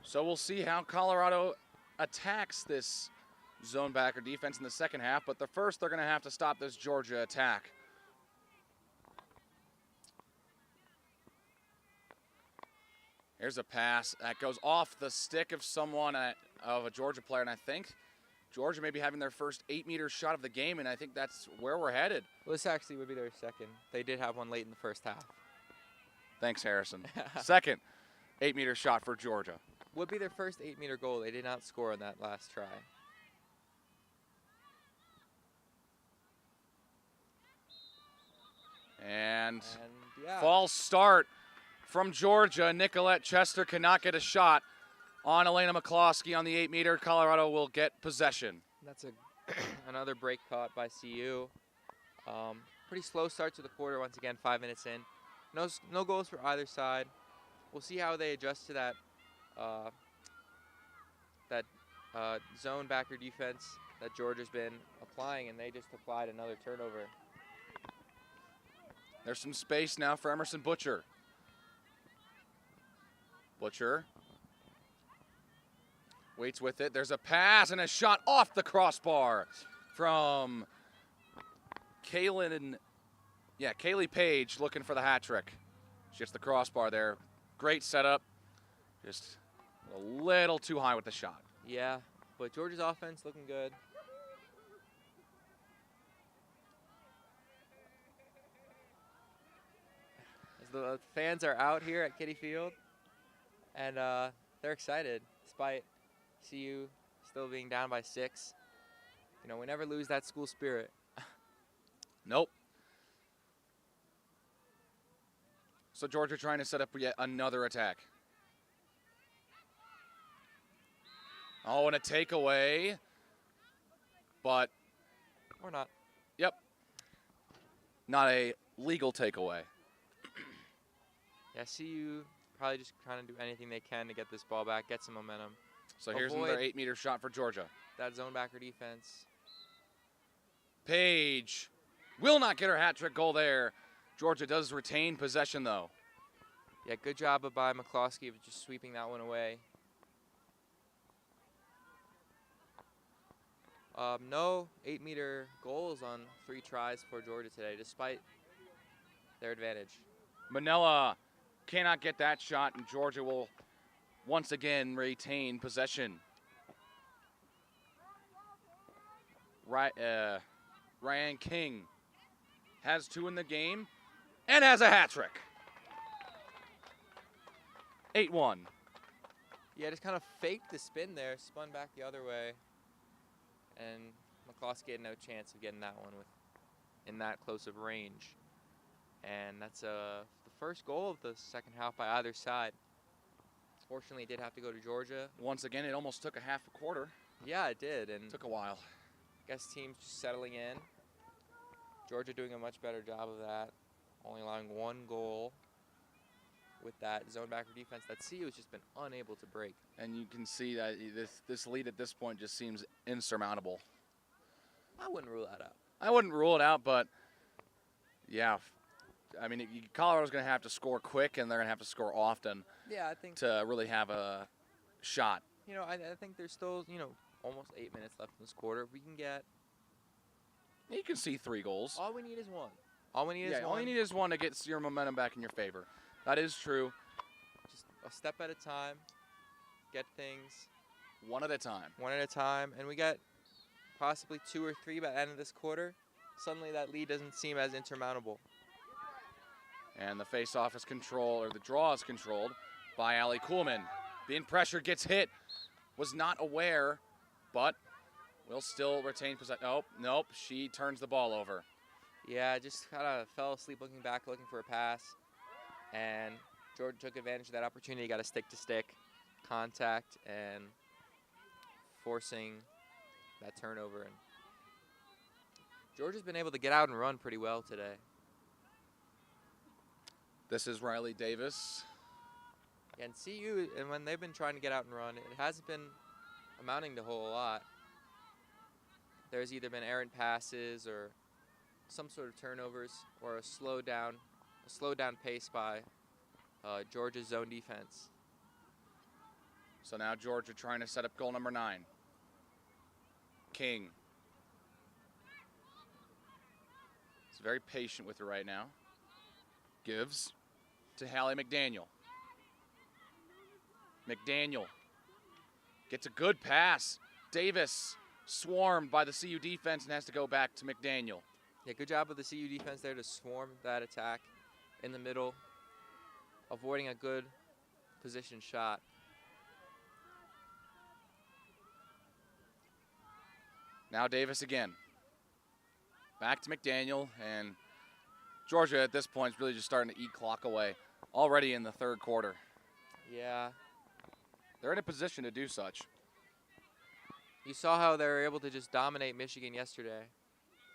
So we'll see how Colorado attacks this zone backer defense in the second half, but first they're going to have to stop this Georgia attack. Here's a pass that goes off the stick of of a Georgia player, and I think Georgia may be having their first 8-meter shot of the game, and I think that's where we're headed. Well, this actually would be their second. They did have one late in the first half. Thanks, Harrison. Second 8-meter shot for Georgia. Would be their first 8-meter goal. They did not score on that last try. And yeah. false start from Georgia. Nicolette Chester cannot get a shot on Elena McCloskey on the 8-meter. Colorado will get possession. That's another break caught by CU. Pretty slow start to the quarter once again, 5 minutes in. No goals for either side. We'll see how they adjust to that zone backer defense that Georgia's been applying, and they just applied another turnover. There's some space now for Emerson Butcher. Butcher waits with it. There's a pass and a shot off the crossbar from Kaylee Page looking for the hat trick. She gets the crossbar there. Great setup. Just a little too high with the shot. Yeah, but Georgia's offense looking good. As the fans are out here at Kitty Field, and they're excited despite CU still being down by 6. You know, we never lose that school spirit. Nope. So Georgia trying to set up yet another attack. Oh, and a takeaway. But. Or not. Yep. Not a legal takeaway. Yeah, CU probably just trying to do anything they can to get this ball back, get some momentum. So here's another 8-meter shot for Georgia. That zone backer defense. Page will not get her hat trick goal there. Georgia does retain possession, though. Yeah, good job by McCloskey of just sweeping that one away. No 8-meter goals on 3 tries for Georgia today, despite their advantage. Manila cannot get that shot, and Georgia will once again retain possession. Ryan King has 2 in the game, and has a hat trick. 8-1. Yeah, just kind of faked the spin there, spun back the other way, and Lacrosse had no chance of getting that one in that close of range. And that's the first goal of the second half by either side. Fortunately, it did have to go to Georgia. Once again, it almost took a half a quarter. Yeah, it did, and Took a while. I guess teams just settling in. Georgia doing a much better job of that, only allowing 1 goal with that zone backer defense that CU has just been unable to break. And you can see that this lead at this point just seems insurmountable. I wouldn't rule that out. I wouldn't rule it out, but yeah. I mean, Colorado's going to have to score quick, and they're going to have to score often Yeah, I think to really have a shot. I think there's still almost 8 minutes left in this quarter. We can get. You can see 3 goals. All we need is 1. All we need is 1. All you need is 1 to get your momentum back in your favor. That is true. Just a step at a time. Get things 1 at a time. 1 at a time, and we get possibly 2 or 3 by the end of this quarter. Suddenly, that lead doesn't seem as insurmountable. And the face-off is controlled, or the draw is controlled by Ali Kuhlman. Being pressured, gets hit. Was not aware, but will still retain possession. Nope. She turns the ball over. Yeah, just kind of fell asleep looking back, looking for a pass. And Jordan took advantage of that opportunity. Got a stick-to-stick contact and forcing that turnover. And Georgia's been able to get out and run pretty well today. This is Riley Davis. And CU, and when they've been trying to get out and run, it hasn't been amounting to a whole lot. There's either been errant passes or some sort of turnovers or a slow down pace by Georgia's zone defense. So now Georgia trying to set up goal number 9. King. He's very patient with her right now. Gives to Hallie McDaniel. McDaniel gets a good pass. Davis swarmed by the CU defense and has to go back to McDaniel. Yeah, good job of the CU defense there to swarm that attack in the middle, avoiding a good position shot. Now Davis again. Back to McDaniel, and Georgia at this point is really just starting to eat clock away already in the 3rd quarter. Yeah. They're in a position to do such. You saw how they were able to just dominate Michigan yesterday.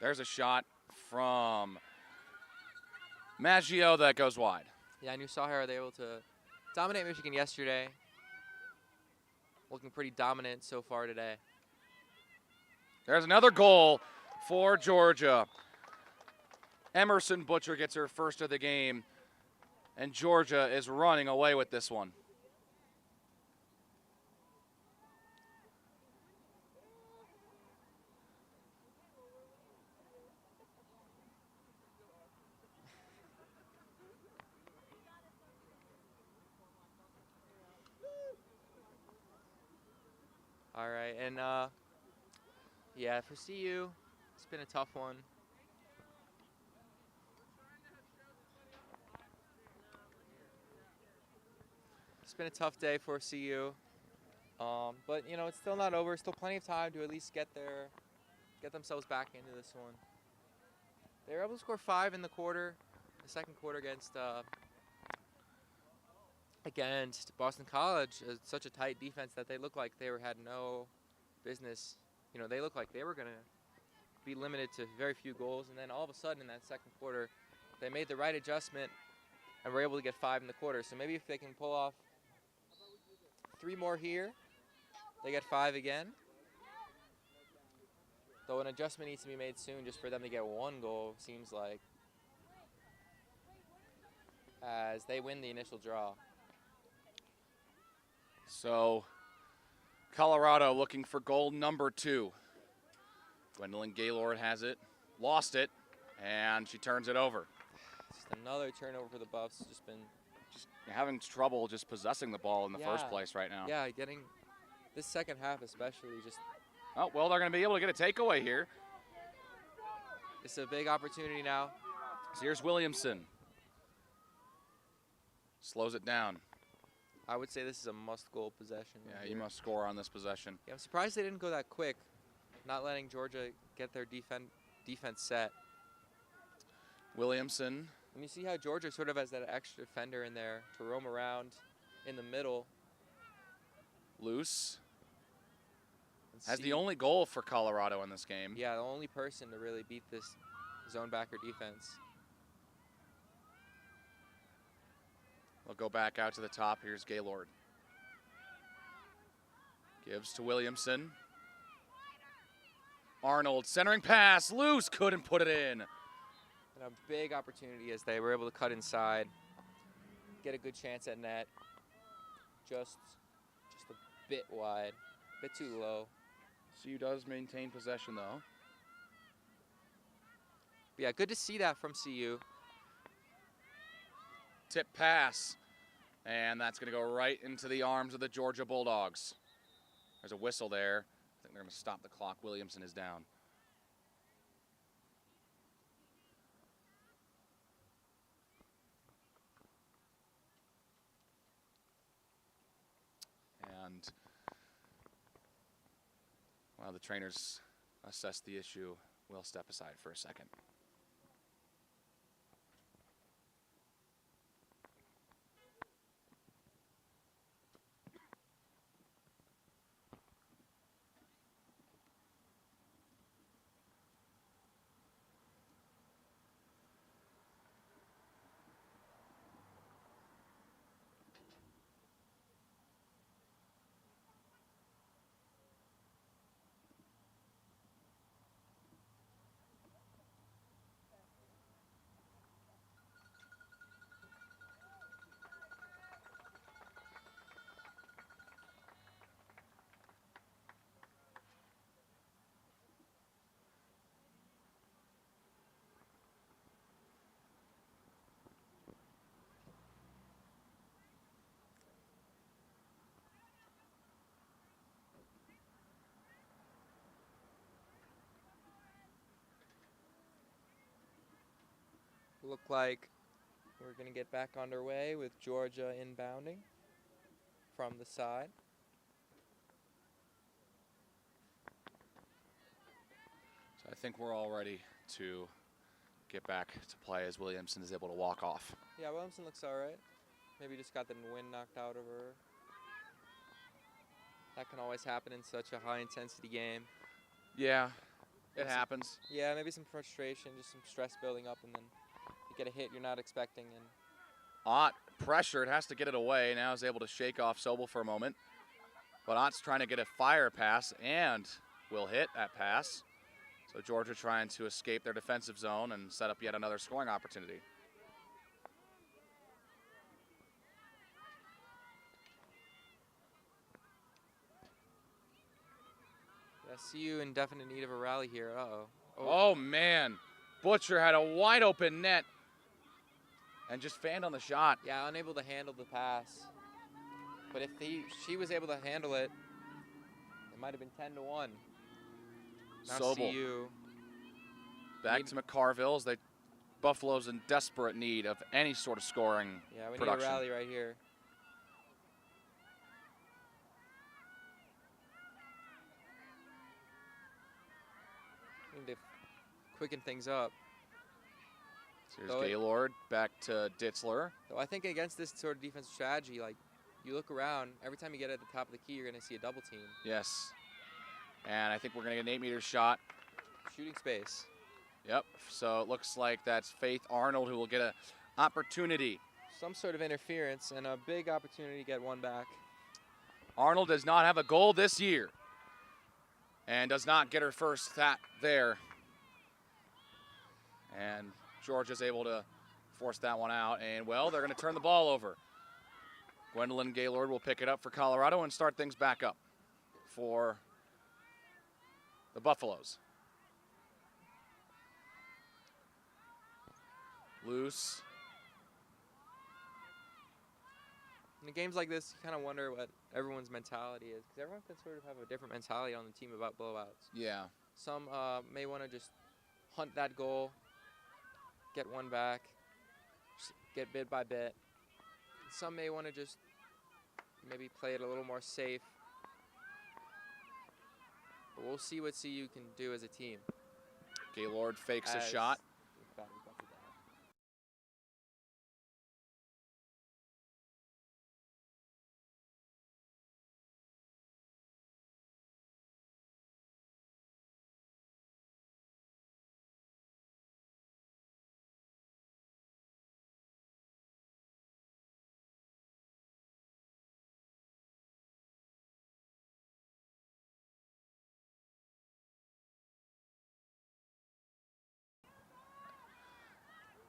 There's a shot from Maggio that goes wide. Yeah, and you saw how they were able to dominate Michigan yesterday. Looking pretty dominant so far today. There's another goal for Georgia. Emerson Butcher gets her first of the game, and Georgia is running away with this one. All right, and yeah, for CU, it's been a tough one. It's been a tough day for CU, but it's still not over. Still plenty of time to at least get themselves back into this one. They were able to score 5 in the second quarter against Boston College. Such a tight defense that they looked like they had no business. They looked like they were going to be limited to very few goals, and then all of a sudden in that second quarter, they made the right adjustment and were able to get 5 in the quarter. So maybe if they can pull off 3 more here, they get 5 again. Though an adjustment needs to be made soon just for them to get 1 goal, seems like, as they win the initial draw. So Colorado looking for goal number 2. Gwendolyn Gaylord has it, lost it, and she turns it over. Just another turnover for the Buffs. Just having trouble just possessing the ball in the first place right now. Yeah, getting this second half especially just. Oh, well, they're going to be able to get a takeaway here. It's a big opportunity now. So here's Williamson. Slows it down. I would say this is a must-goal possession. Yeah, right you here. must score on this possession. Yeah, I'm surprised they didn't go that quick, not letting Georgia get their defense set. Williamson. And you see how Georgia sort of has that extra defender in there to roam around in the middle. Loose. And Has see- the only goal for Colorado in this game. Yeah, the only person to really beat this zone backer defense. They'll go back out to the top. Here's Gaylord. Gives to Williamson. Arnold centering pass. Loose. Couldn't put it in. And a big opportunity as they were able to cut inside, get a good chance at net. Just a bit wide, a bit too low. CU does maintain possession, though. But yeah, good to see that from CU. Tip pass. And that's going to go right into the arms of the Georgia Bulldogs. There's a whistle there. I think they're going to stop the clock. Williamson is down. And while the trainers assess the issue, we'll step aside for a second. Look like we're going to get back underway with Georgia inbounding from the side. So I think we're all ready to get back to play as Williamson is able to walk off. Yeah, Williamson looks all right. Maybe just got the wind knocked out of her. That can always happen in such a high-intensity game. Yeah, it Yes. happens. Yeah, maybe some frustration, just some stress building up, and then you get a hit you're not expecting. And Ott pressured, has to get it away. Now is able to shake off Sobel for a moment. But Ott's trying to get a fire pass and will hit that pass. So Georgia trying to escape their defensive zone and set up yet another scoring opportunity. yeah, CU in definite need of a rally here. Uh-oh. Oh, man. Butcher had a wide open net and just fanned on the shot. Yeah, unable to handle the pass. But if she was able to handle it, it might have been 10-1. Now Sobel CU. back to McCarville as Buffalo's in desperate need of any sort of scoring Yeah, we production. need a rally right here. Need to quicken things up. Here's So it- Gaylord back to Ditzler. So I think against this sort of defensive strategy, like, you look around, every time you get at the top of the key, you're going to see a double team. Yes. And I think we're going to get an 8-meter shot. Shooting space. Yep. So it looks like that's Faith Arnold who will get an opportunity. Some sort of interference and a big opportunity to get one back. Arnold does not have a goal this year and does not get her first there. And Georgia's able to force that one out. And, well, they're going to turn the ball over. Gwendolyn Gaylord will pick it up for Colorado and start things back up for the Buffaloes. Loose. In games like this, you kind of wonder what everyone's mentality is, because everyone can sort of have a different mentality on the team about blowouts. Yeah. Some may want to just hunt that goal, get one back, get bit by bit. Some may want to just maybe play it a little more safe. But we'll see what CU can do as a team. Gaylord fakes a shot.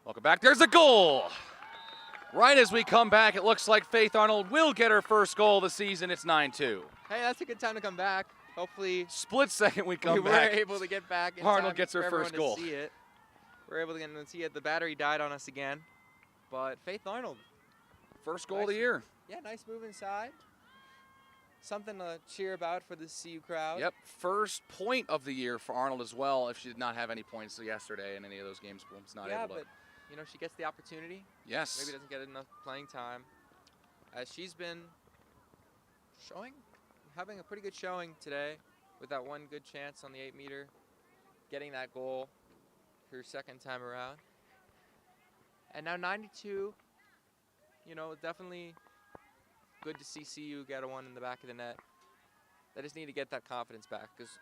Welcome back. There's a goal. Right as we come back, it looks like Faith Arnold will get her first goal of the season. It's 9-2. Hey, that's a good time to come back. Hopefully, Split second we come we back. were able to get back in Arnold time gets her for first everyone goal. to see it. We're able to get to see it. The battery died on us again, but Faith Arnold. First goal of the year. Yeah, nice move inside. Something to cheer about for the CU crowd. Yep, first point of the year for Arnold as well. If she did not have any points yesterday in any of those games, was not able to. But you know, she gets the opportunity. Yes. Maybe doesn't get enough playing time. As she's been having a pretty good showing today with that one good chance on the 8-meter, getting that goal her second time around. And now 92, you know, definitely good to see CU get a one in the back of the net. They just need to get that confidence back because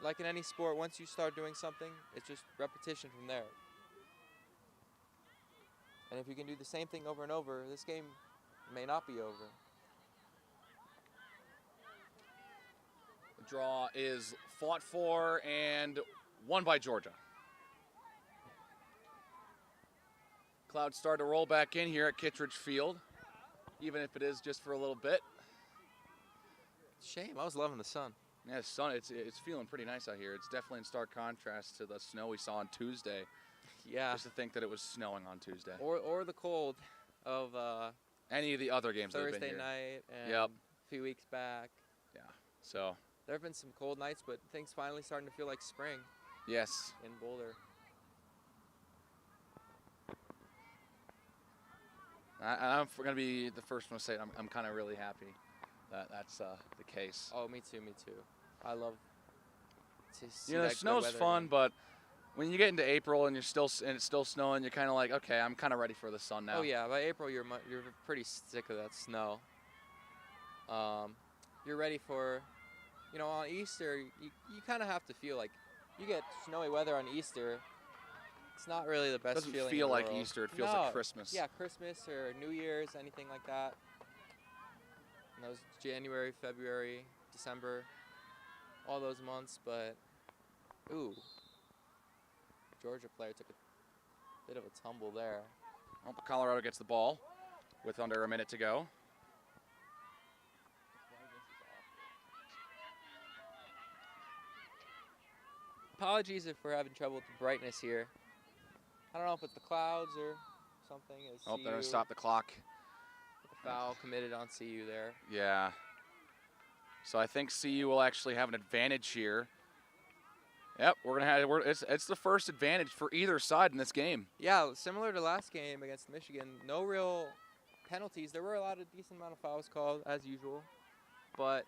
like in any sport, once you start doing something, it's just repetition from there. And if you can do the same thing over and over, this game may not be over. The draw is fought for and won by Georgia. Clouds start to roll back in here at Kittredge Field, even if it is just for a little bit. Shame, I was loving the sun. Yeah, the sun, it's feeling pretty nice out here. It's definitely in stark contrast to the snow we saw on Tuesday. Yeah. Just to think that it was snowing on Tuesday. Or the cold of any of the other games that have been Thursday here. night and Yep. a few weeks back. Yeah, so. There have been some cold nights, but things finally starting to feel like spring Yes. in Boulder. I'm going to be the first one to say it. I'm kind of really happy that that's the case. Oh, me too, me too. I love to see You know, that the good snow's weather fun, again. but when you get into April and it's still snowing, you're kind of like, okay, I'm kind of ready for the sun now. Oh yeah, by April you're pretty sick of that snow. You're ready for, you know, on Easter you kind of have to feel like you get snowy weather on Easter. It's not really the best It feeling. doesn't feel in the like world. Easter. It feels No. like Christmas. Yeah, Christmas or New Year's, anything like that. And those January, February, December, all those months, but ooh. Georgia player took a bit of a tumble there. Well, Colorado gets the ball with under a minute to go. Apologies if we're having trouble with the brightness here. I don't know if it's the clouds or something. Oh, they're going to stop the clock. The foul committed on CU there. Yeah. So I think CU will actually have an advantage here. Yep, it's the first advantage for either side in this game. Yeah, similar to last game against Michigan, no real penalties. There were a lot of decent amount of fouls called as usual, but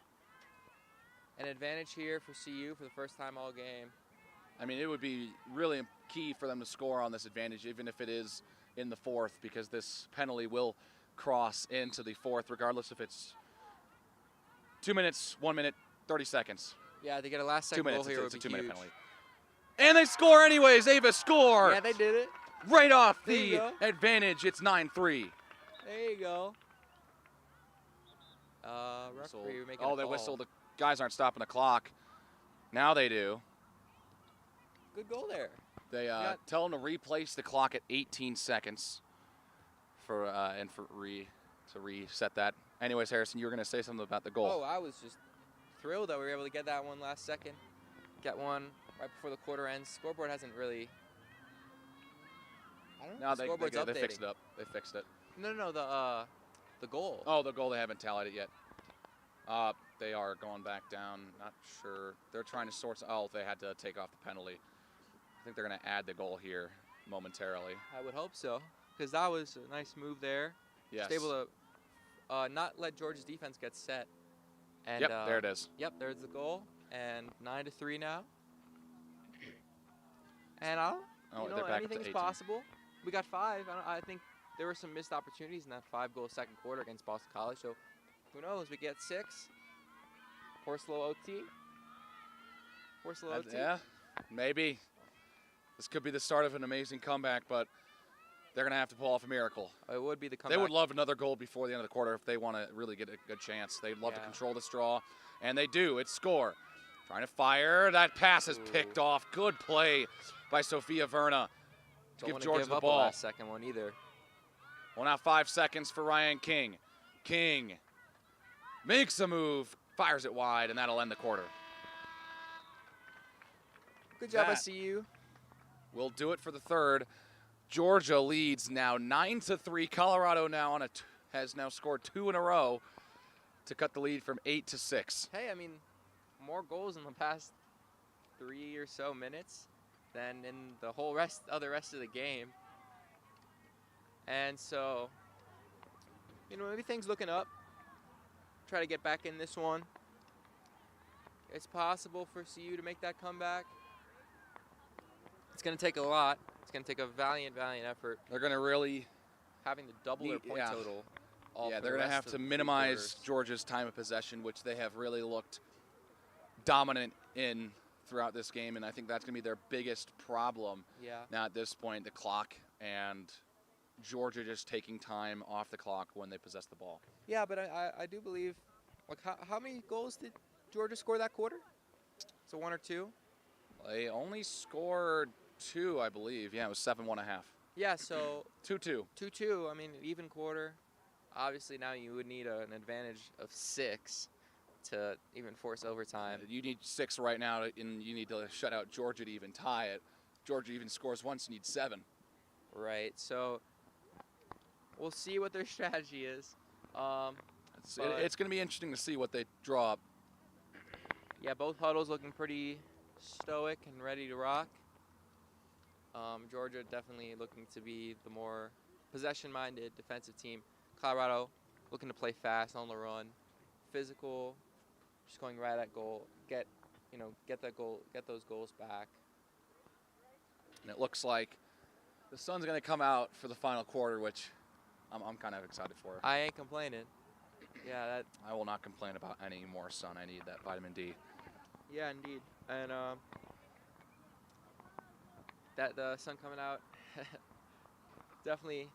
an advantage here for CU for the first time all game. I mean, it would be really key for them to score on this advantage, even if it is in the fourth, because this penalty will cross into the fourth, regardless if it's 2 minutes, 1 minute, 30 seconds. Yeah, to get a last 2 second minutes, goal here it's would a be 2-minute huge. penalty. And they score anyways. Ava score. Yeah, they did it. Right off There you the go. advantage. It's 9-3. There you go. Referee making a Oh, they call. whistled. The guys aren't stopping the clock. Now they do. Good goal there. They got- tell them to replace the clock at 18 seconds to reset that. Anyways, Harrison, you were going to say something about the goal. Oh, I was just thrilled that we were able to get that one last second. Get one right before the quarter ends. Scoreboard hasn't really. I don't know. No, If the scoreboard's they fixed updating. it up. They fixed it. No, the goal. Oh, the goal, they haven't tallied it yet. They are going back down. Not sure. They're trying to sort. Oh, they had to take off the penalty. I think they're going to add the goal here. momentarily. I would hope so, because that was a nice move there. Yes. Just able to not let Georgia's defense get set. And, Yep, there it is. Yep, there's the goal. And 9-3 now. And They're back up to anything's 18. possible. We got 5. I think there were some missed opportunities in that 5-goal second quarter against Boston College. So who knows? We get 6. Horse low OT. Horse low OT. Yeah, maybe. This could be the start of an amazing comeback, but they're going to have to pull off a miracle. It would be the comeback. They would love another goal before the end of the quarter if they want to really get a good chance. They'd love to control this draw, and they do. It's score. Trying to fire. That pass is picked off. Good play by Sophia Verna to give Georgia the ball. The last second one either. Well, now 5 seconds for Ryan King. King makes a move, fires it wide, and that'll end the quarter. Good job, SCU. We'll do it for the third. Georgia leads now 9-3. Colorado now has now scored 2 in a row to cut the lead from 8-6. Hey, I mean, more goals in the past 3 or so minutes than in the whole rest of the game. And so, maybe things looking up. Try to get back in this one. It's possible for CU to make that comeback. It's going to take a lot. It's going to take a valiant effort. They're going to really having to double their point total. They're going to have to minimize Georgia's time of possession, which they have really looked dominant in throughout this game, and I think that's going to be their biggest problem. Yeah. Now at this point, the clock and Georgia just taking time off the clock when they possess the ball. Yeah, but I do believe, like, how many goals did Georgia score that quarter? So 1 or 2? They only scored 2, I believe. Yeah, it was 7-1.5. Yeah, so 2-2. 2-2. I mean, even quarter. Obviously, now you would need an advantage of 6 to even force overtime. You need 6 right now, and you need to shut out Georgia to even tie it. Georgia even scores once, you need 7. Right. So we'll see what their strategy is. It's going to be interesting to see what they draw up. Yeah, both huddles looking pretty stoic and ready to rock. Georgia definitely looking to be the more possession-minded defensive team. Colorado looking to play fast on the run, physical, just going right at goal. Get that goal, get those goals back. And it looks like the sun's going to come out for the final quarter, which I'm kind of excited for. I ain't complaining. Yeah, I will not complain about any more sun. I need that vitamin D. Yeah, indeed. And that the sun coming out definitely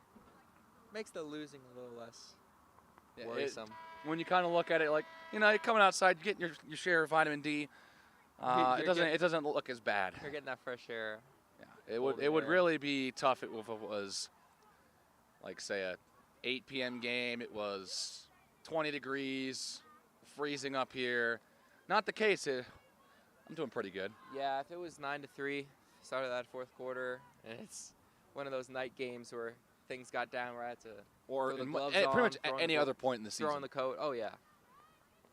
makes the losing a little less worrisome. When you kind of look at it, like, you're coming outside, you're getting your share of vitamin D. It doesn't look as bad. You're getting that fresh air. Yeah, it would really be tough if it was, like, say, a 8 p.m. game. It was 20 degrees, freezing up here. Not the case. I'm doing pretty good. Yeah, if it was 9-3, start of that fourth quarter, and it's one of those night games where things got down where I had to throw the gloves on, pretty much any other point in the season. Throw on the coat. Oh, yeah.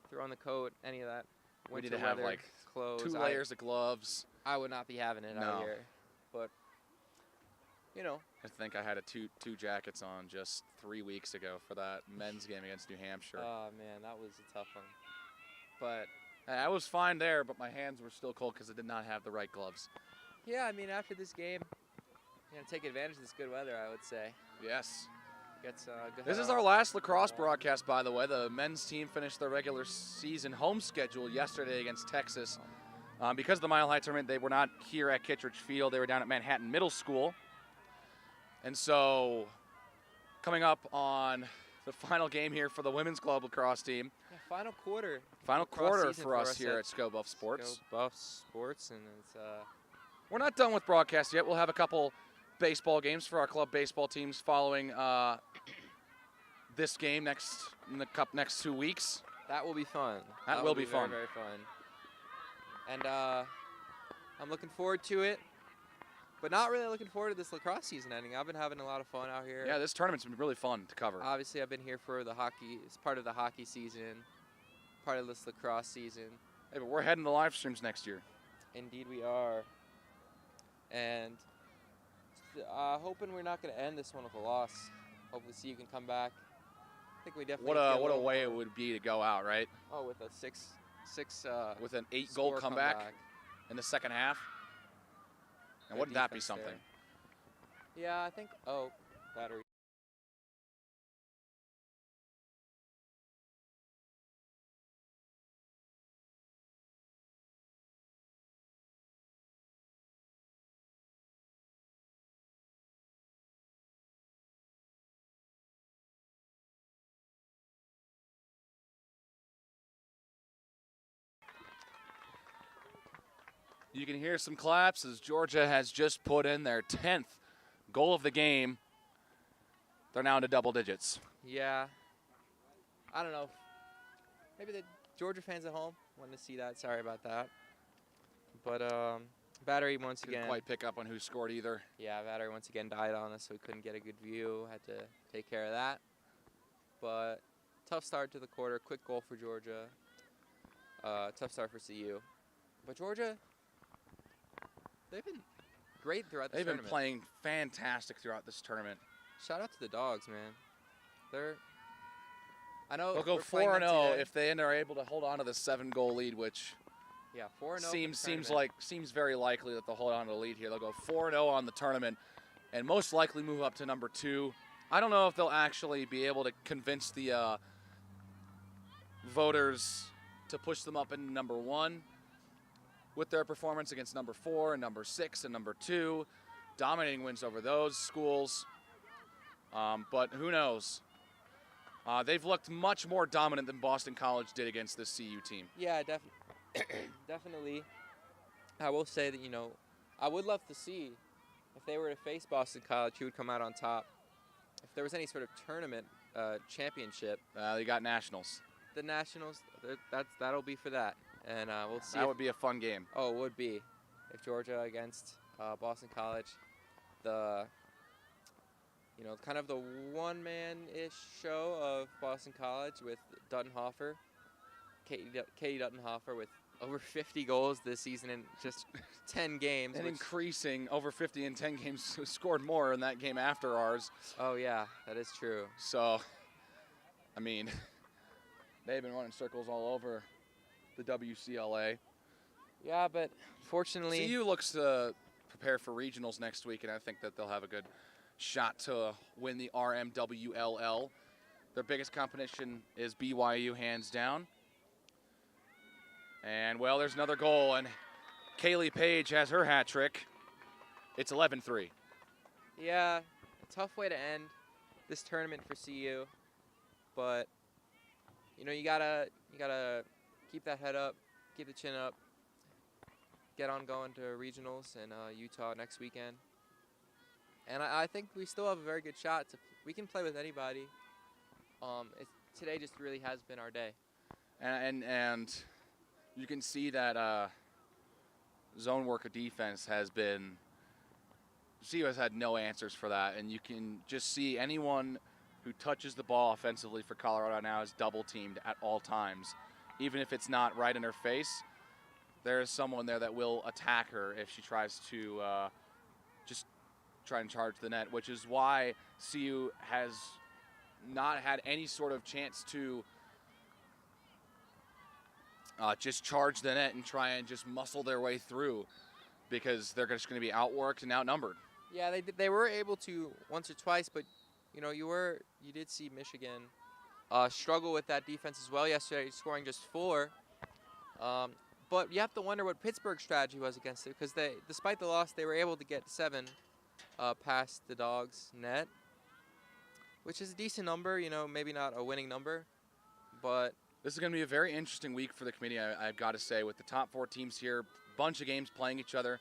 Throw on the coat, any of that. We need to have, like, clothes. 2 layers of gloves. I would not be having it out here. But, I think I had two jackets on just 3 weeks ago for that men's game against New Hampshire. Oh, man, that was a tough one. But I was fine there, but my hands were still cold because I did not have the right gloves. Yeah, I mean, after this game, you're going to take advantage of this good weather, I would say. Yes. This is our last lacrosse broadcast, by the way. The men's team finished their regular season home schedule yesterday against Texas. Because of the Mile High Tournament, they were not here at Kittredge Field. They were down at Manhattan Middle School. And so, coming up on the final game here for the women's club lacrosse team. Yeah, final quarter. Final quarter for us here at Sco Buff Sports. Sco Buff Sports, and it's We're not done with broadcast yet. We'll have a couple baseball games for our club baseball teams following this game in the cup next 2 weeks. That will be fun. That will be fun. Very, very fun. And I'm looking forward to it, but not really looking forward to this lacrosse season ending. I've been having a lot of fun out here. Yeah, this tournament's been really fun to cover. Obviously, I've been here for the hockey. It's part of the hockey season, part of this lacrosse season. Hey, but we're heading to live streams next year. Indeed we are. And hoping we're not going to end this one with a loss. Hopefully CU can come back. I think we definitely What need to get a little way it more- would be to go out, right? Oh, with a six With an 8-goal score comeback in the second half. And Good wouldn't that be defense something? there. Yeah, I think. Oh, battery. You can hear some claps as Georgia has just put in their 10th goal of the game. They're now into double digits. Yeah. I don't know. Maybe the Georgia fans at home wanted to see that. Sorry about that. But battery once Didn't again. quite pick up on who scored either. Yeah, battery once again died on us, so we couldn't get a good view. Had to take care of that. But tough start to the quarter. Quick goal for Georgia. Tough start for CU. But Georgia, they've been great throughout the They've been tournament. playing fantastic throughout this tournament. Shout out to the Dogs, man. I know They'll go we're playing them 4-0 today. if they are able to hold on to the 7-goal lead, which Yeah, 4-0 for the seems very likely that they'll hold on to the lead here. They'll go 4-0 on the tournament and most likely move up to number 2. I don't know if they'll actually be able to convince the voters to push them up into number 1 with their performance against number 4 and number 6 and number 2, dominating wins over those schools. But who knows? They've looked much more dominant than Boston College did against this CU team. Yeah, definitely. I will say that, I would love to see if they were to face Boston College, who would come out on top. If there was any sort of tournament championship. They got nationals. The Nationals, that'll be for that. And we'll see. That would be a fun game. Oh, it would be. If Georgia against Boston College, kind of the one-man-ish show of Boston College with Dutton-Hofer, Katie Dutton-Hofer with over 50 goals this season in just 10 games. And increasing over 50 in 10 games, scored more in that game after ours. Oh, yeah, that is true. So, I mean, they've been running circles all over the WCLA. Yeah, but fortunately, CU looks to prepare for regionals next week, and I think that they'll have a good shot to win the RMWLL. Their biggest competition is BYU, hands down. And, well, there's another goal, and Kaylee Page has her hat trick. It's 11-3. yeah, a tough way to end this tournament for CU, but you gotta keep that head up, keep the chin up, get on going to regionals in Utah next weekend. And I think we still have a very good shot. We can play with anybody. Today just really has been our day. And you can see that zone work of defense has been, CU has had no answers for that. And you can just see anyone who touches the ball offensively for Colorado now is double teamed at all times. Even if it's not right in her face, there is someone there that will attack her if she tries to just try and charge the net, which is why CU has not had any sort of chance to just charge the net and try and just muscle their way through, because they're just going to be outworked and outnumbered. Yeah, they were able to once or twice, but you did see Michigan struggle with that defense as well yesterday, scoring just 4. But you have to wonder what Pittsburgh's strategy was against it, because despite the loss, they were able to get 7 past the Dogs' net, which is a decent number. Maybe not a winning number, but this is going to be a very interesting week for the committee, I've got to say, with the top 4 teams here, bunch of games playing each other.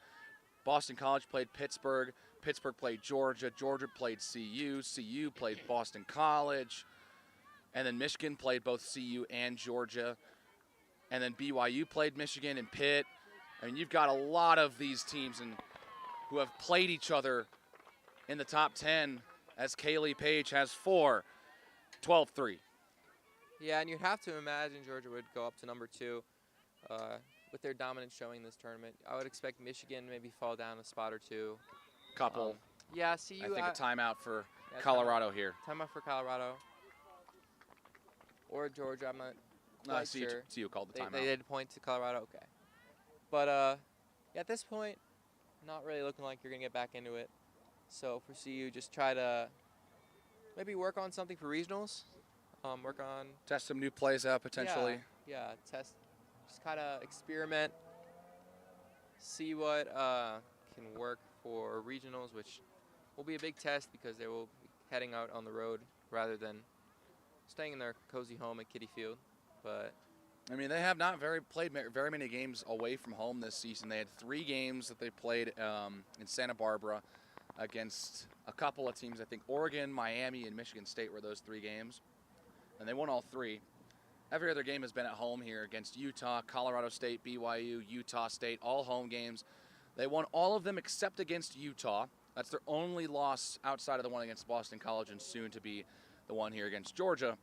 Boston College played Pittsburgh. Pittsburgh played Georgia. Georgia played CU. CU played Boston College. And then Michigan played both CU and Georgia. And then BYU played Michigan and Pitt. I mean, you've got a lot of these teams who have played each other in the top 10, as Kaylee Page has 4, 12-3. yeah, and you'd have to imagine Georgia would go up to number 2 with their dominant showing this tournament. I would expect Michigan maybe fall down a spot or 2. Couple. Yeah, CU. I think a timeout for yeah, Colorado here. Timeout for Colorado. Or Georgia, I'm not quite sure. CU called the timeout. They did point to Colorado, okay. But yeah, at this point, not really looking like you're going to get back into it. So for CU, just try to maybe work on something for regionals. Work on... Test some new plays out potentially. Yeah, test. Just kind of experiment. See what can work for regionals, which will be a big test because they will be heading out on the road rather than staying in their cozy home at Kiddie Field. But I mean, they have not played very many games away from home this season. They had 3 games that they played in Santa Barbara against a couple of teams. I think Oregon, Miami, and Michigan State were those 3 games, and they won all 3. Every other game has been at home here against Utah, Colorado State, BYU, Utah State, all home games. They won all of them except against Utah. That's their only loss outside of the one against Boston College and soon to be the one here against Georgia.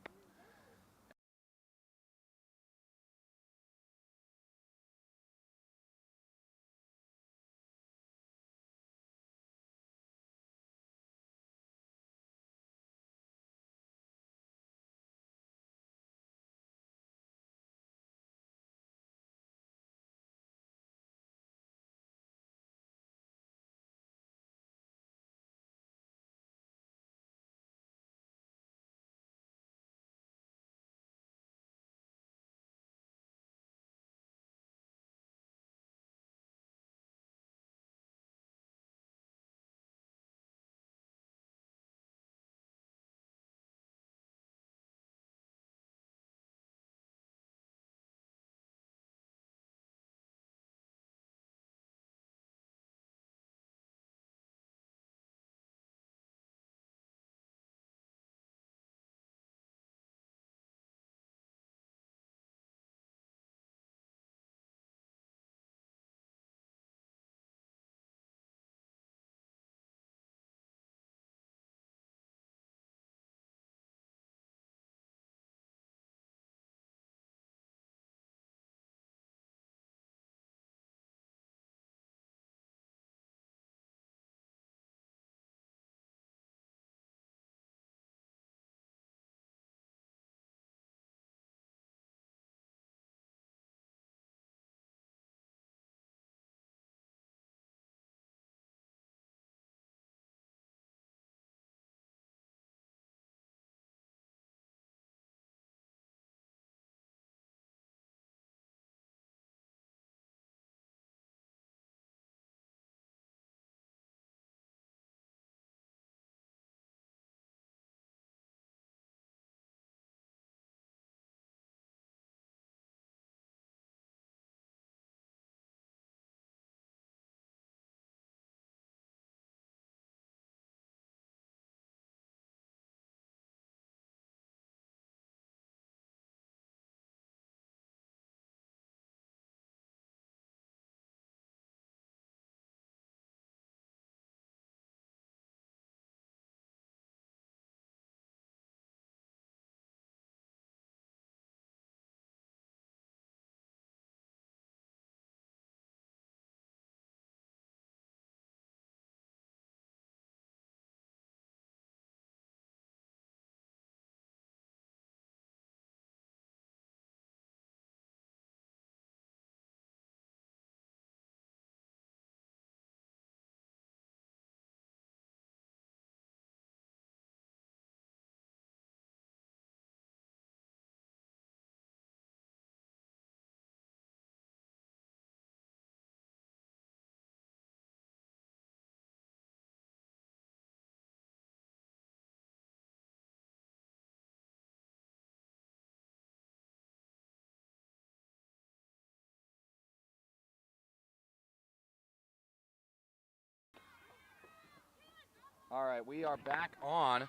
All right, we are back on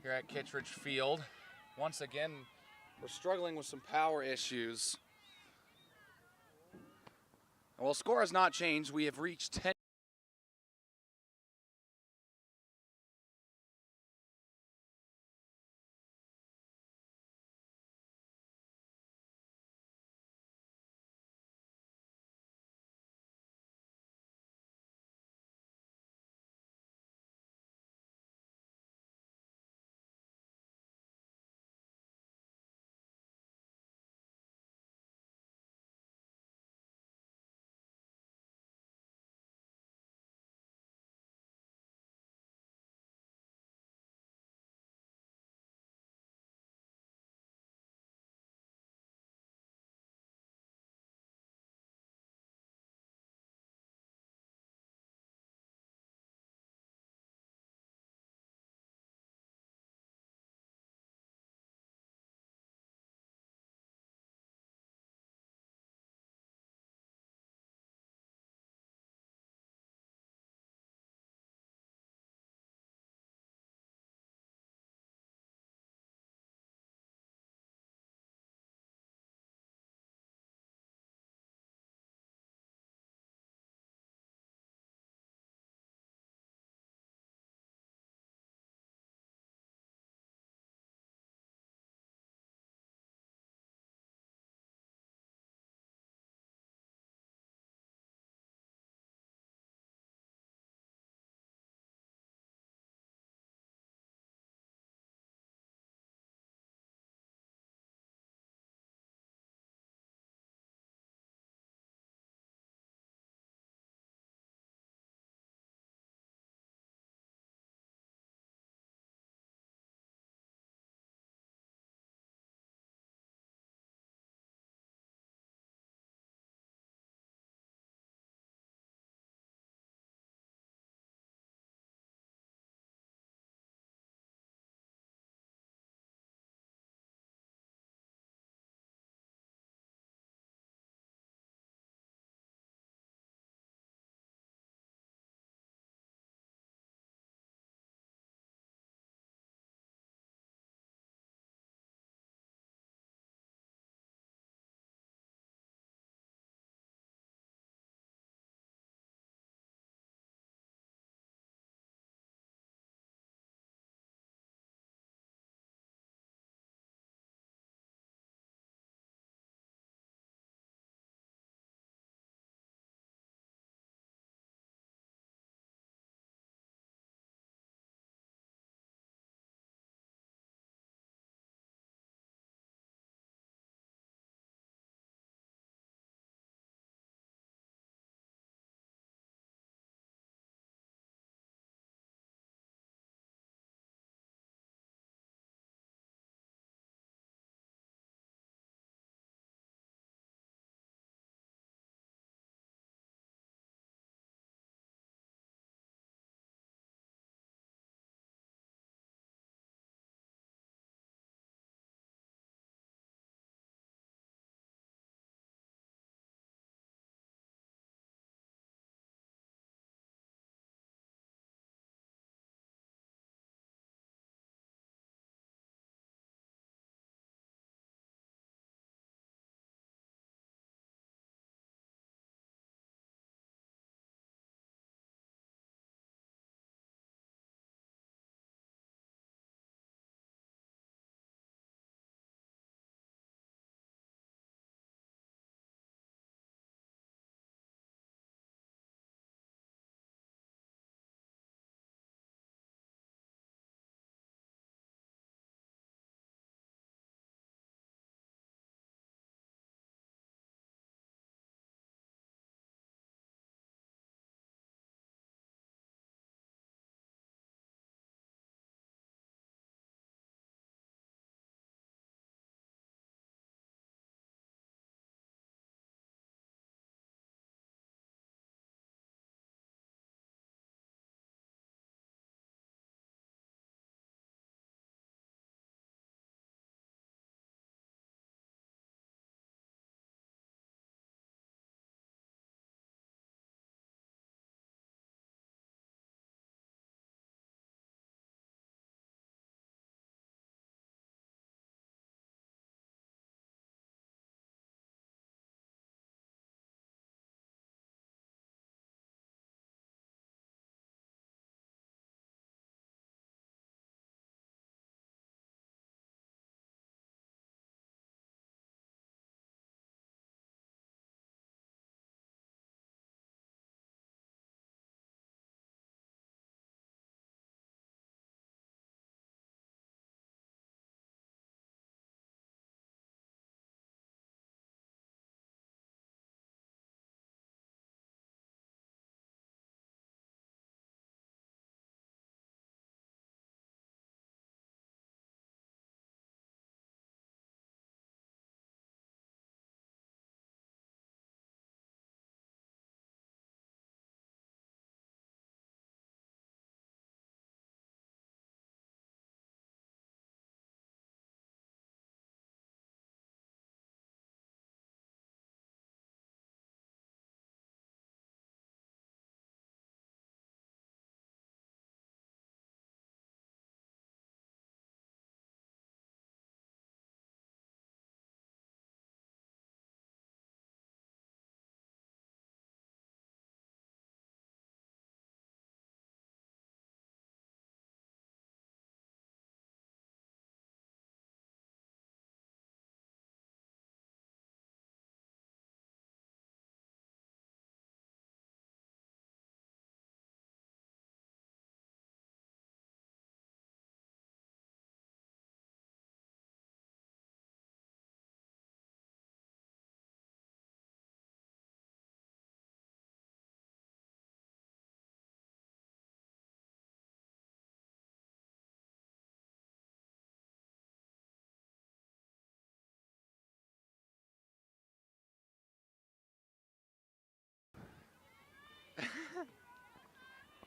here at Kittredge Field. Once again, we're struggling with some power issues. Well, score has not changed. We have reached 10.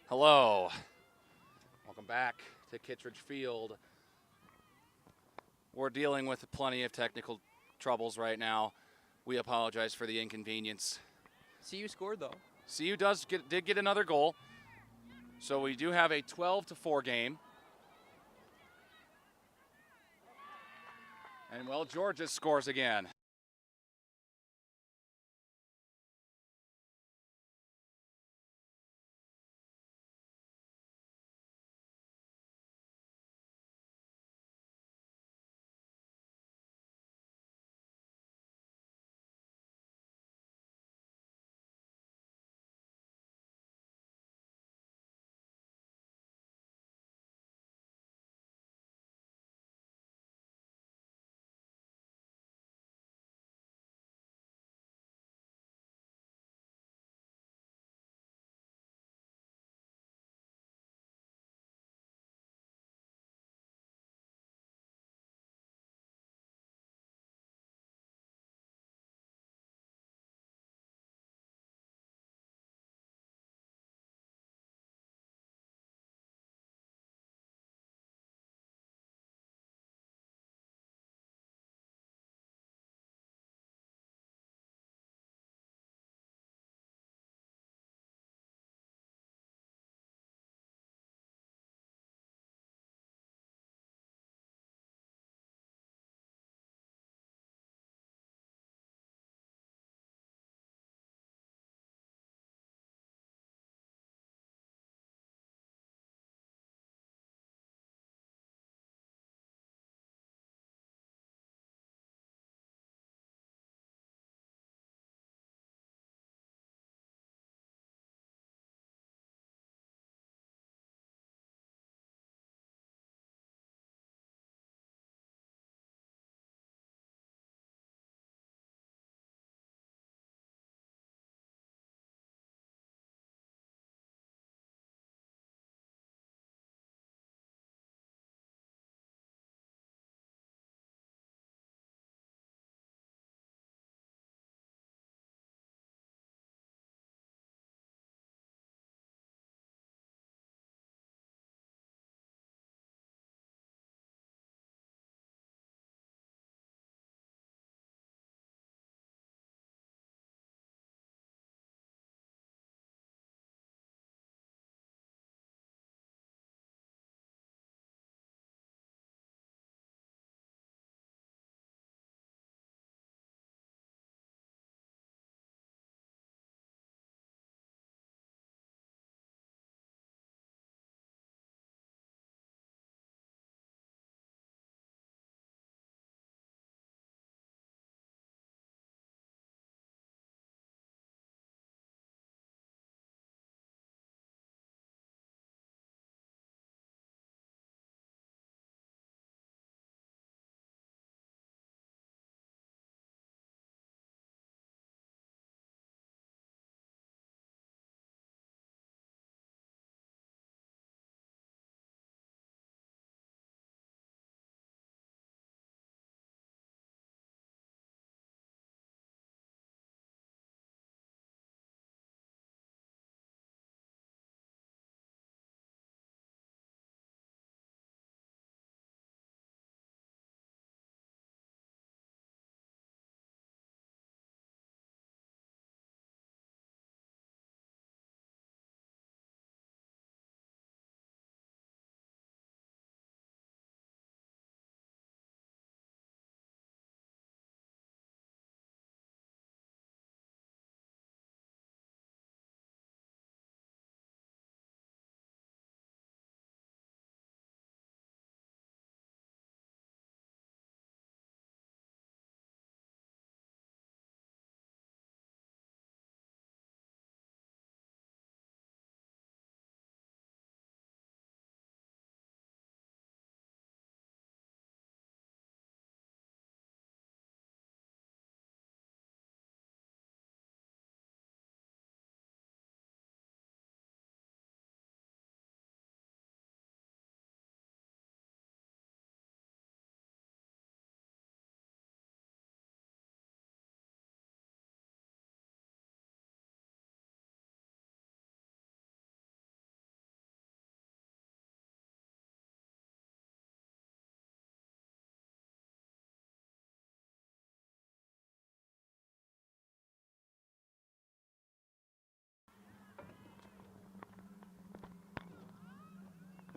Hello. Welcome back to Kittredge Field. We're dealing with plenty of technical troubles right now. We apologize for the inconvenience. CU scored though. CU did get another goal. So we do have a 12-4 game. And well, Georgia scores again.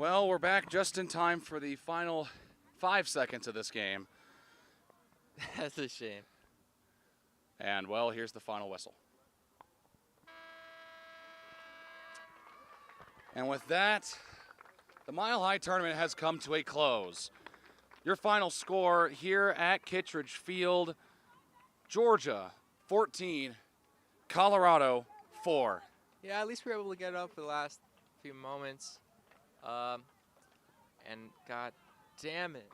Well, we're back just in time for the final 5 seconds of this game. That's a shame. And, well, here's the final whistle. And with that, the Mile High Tournament has come to a close. Your final score here at Kittredge Field, Georgia 14, Colorado 4. Yeah, at least we were able to get it up for the last few moments. And god damn it.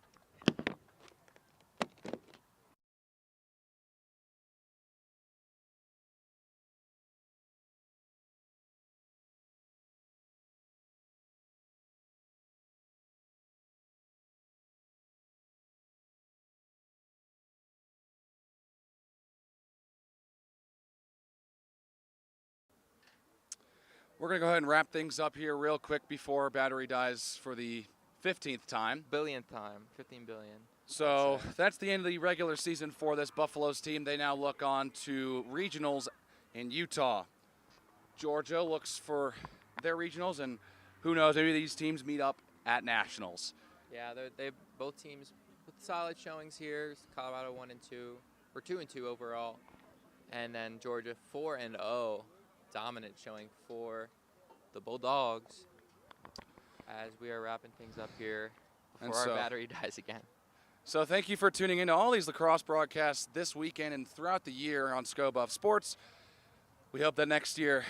We're going to go ahead and wrap things up here real quick before battery dies for the 15th time. Billionth time, 15 billion. So that's the end of the regular season for this Buffaloes team. They now look on to regionals in Utah. Georgia looks for their regionals, and who knows, maybe these teams meet up at nationals. Yeah, they both teams with solid showings here. Colorado 1 and 2, or 2 and 2 overall, and then Georgia 4 and 0, dominant showing for the Bulldogs. As we are wrapping things up here before our battery dies again. So thank you for tuning into all these lacrosse broadcasts this weekend and throughout the year on ScoBuff Sports. We hope that next year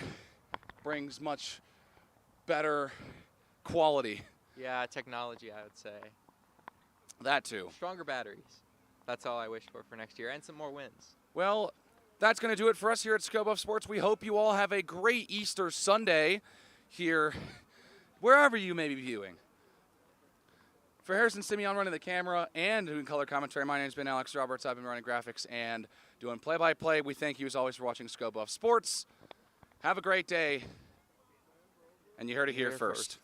brings much better quality. Yeah, technology, I would say. That too. Stronger batteries. That's all I wish for next year, and some more wins. Well, that's going to do it for us here at ScoBuff Sports. We hope you all have a great Easter Sunday here, wherever you may be viewing. For Harrison Simeon running the camera and doing color commentary, my name's been Alex Roberts. I've been running graphics and doing play-by-play. We thank you as always for watching ScoBuff Sports. Have a great day. And you heard it here first.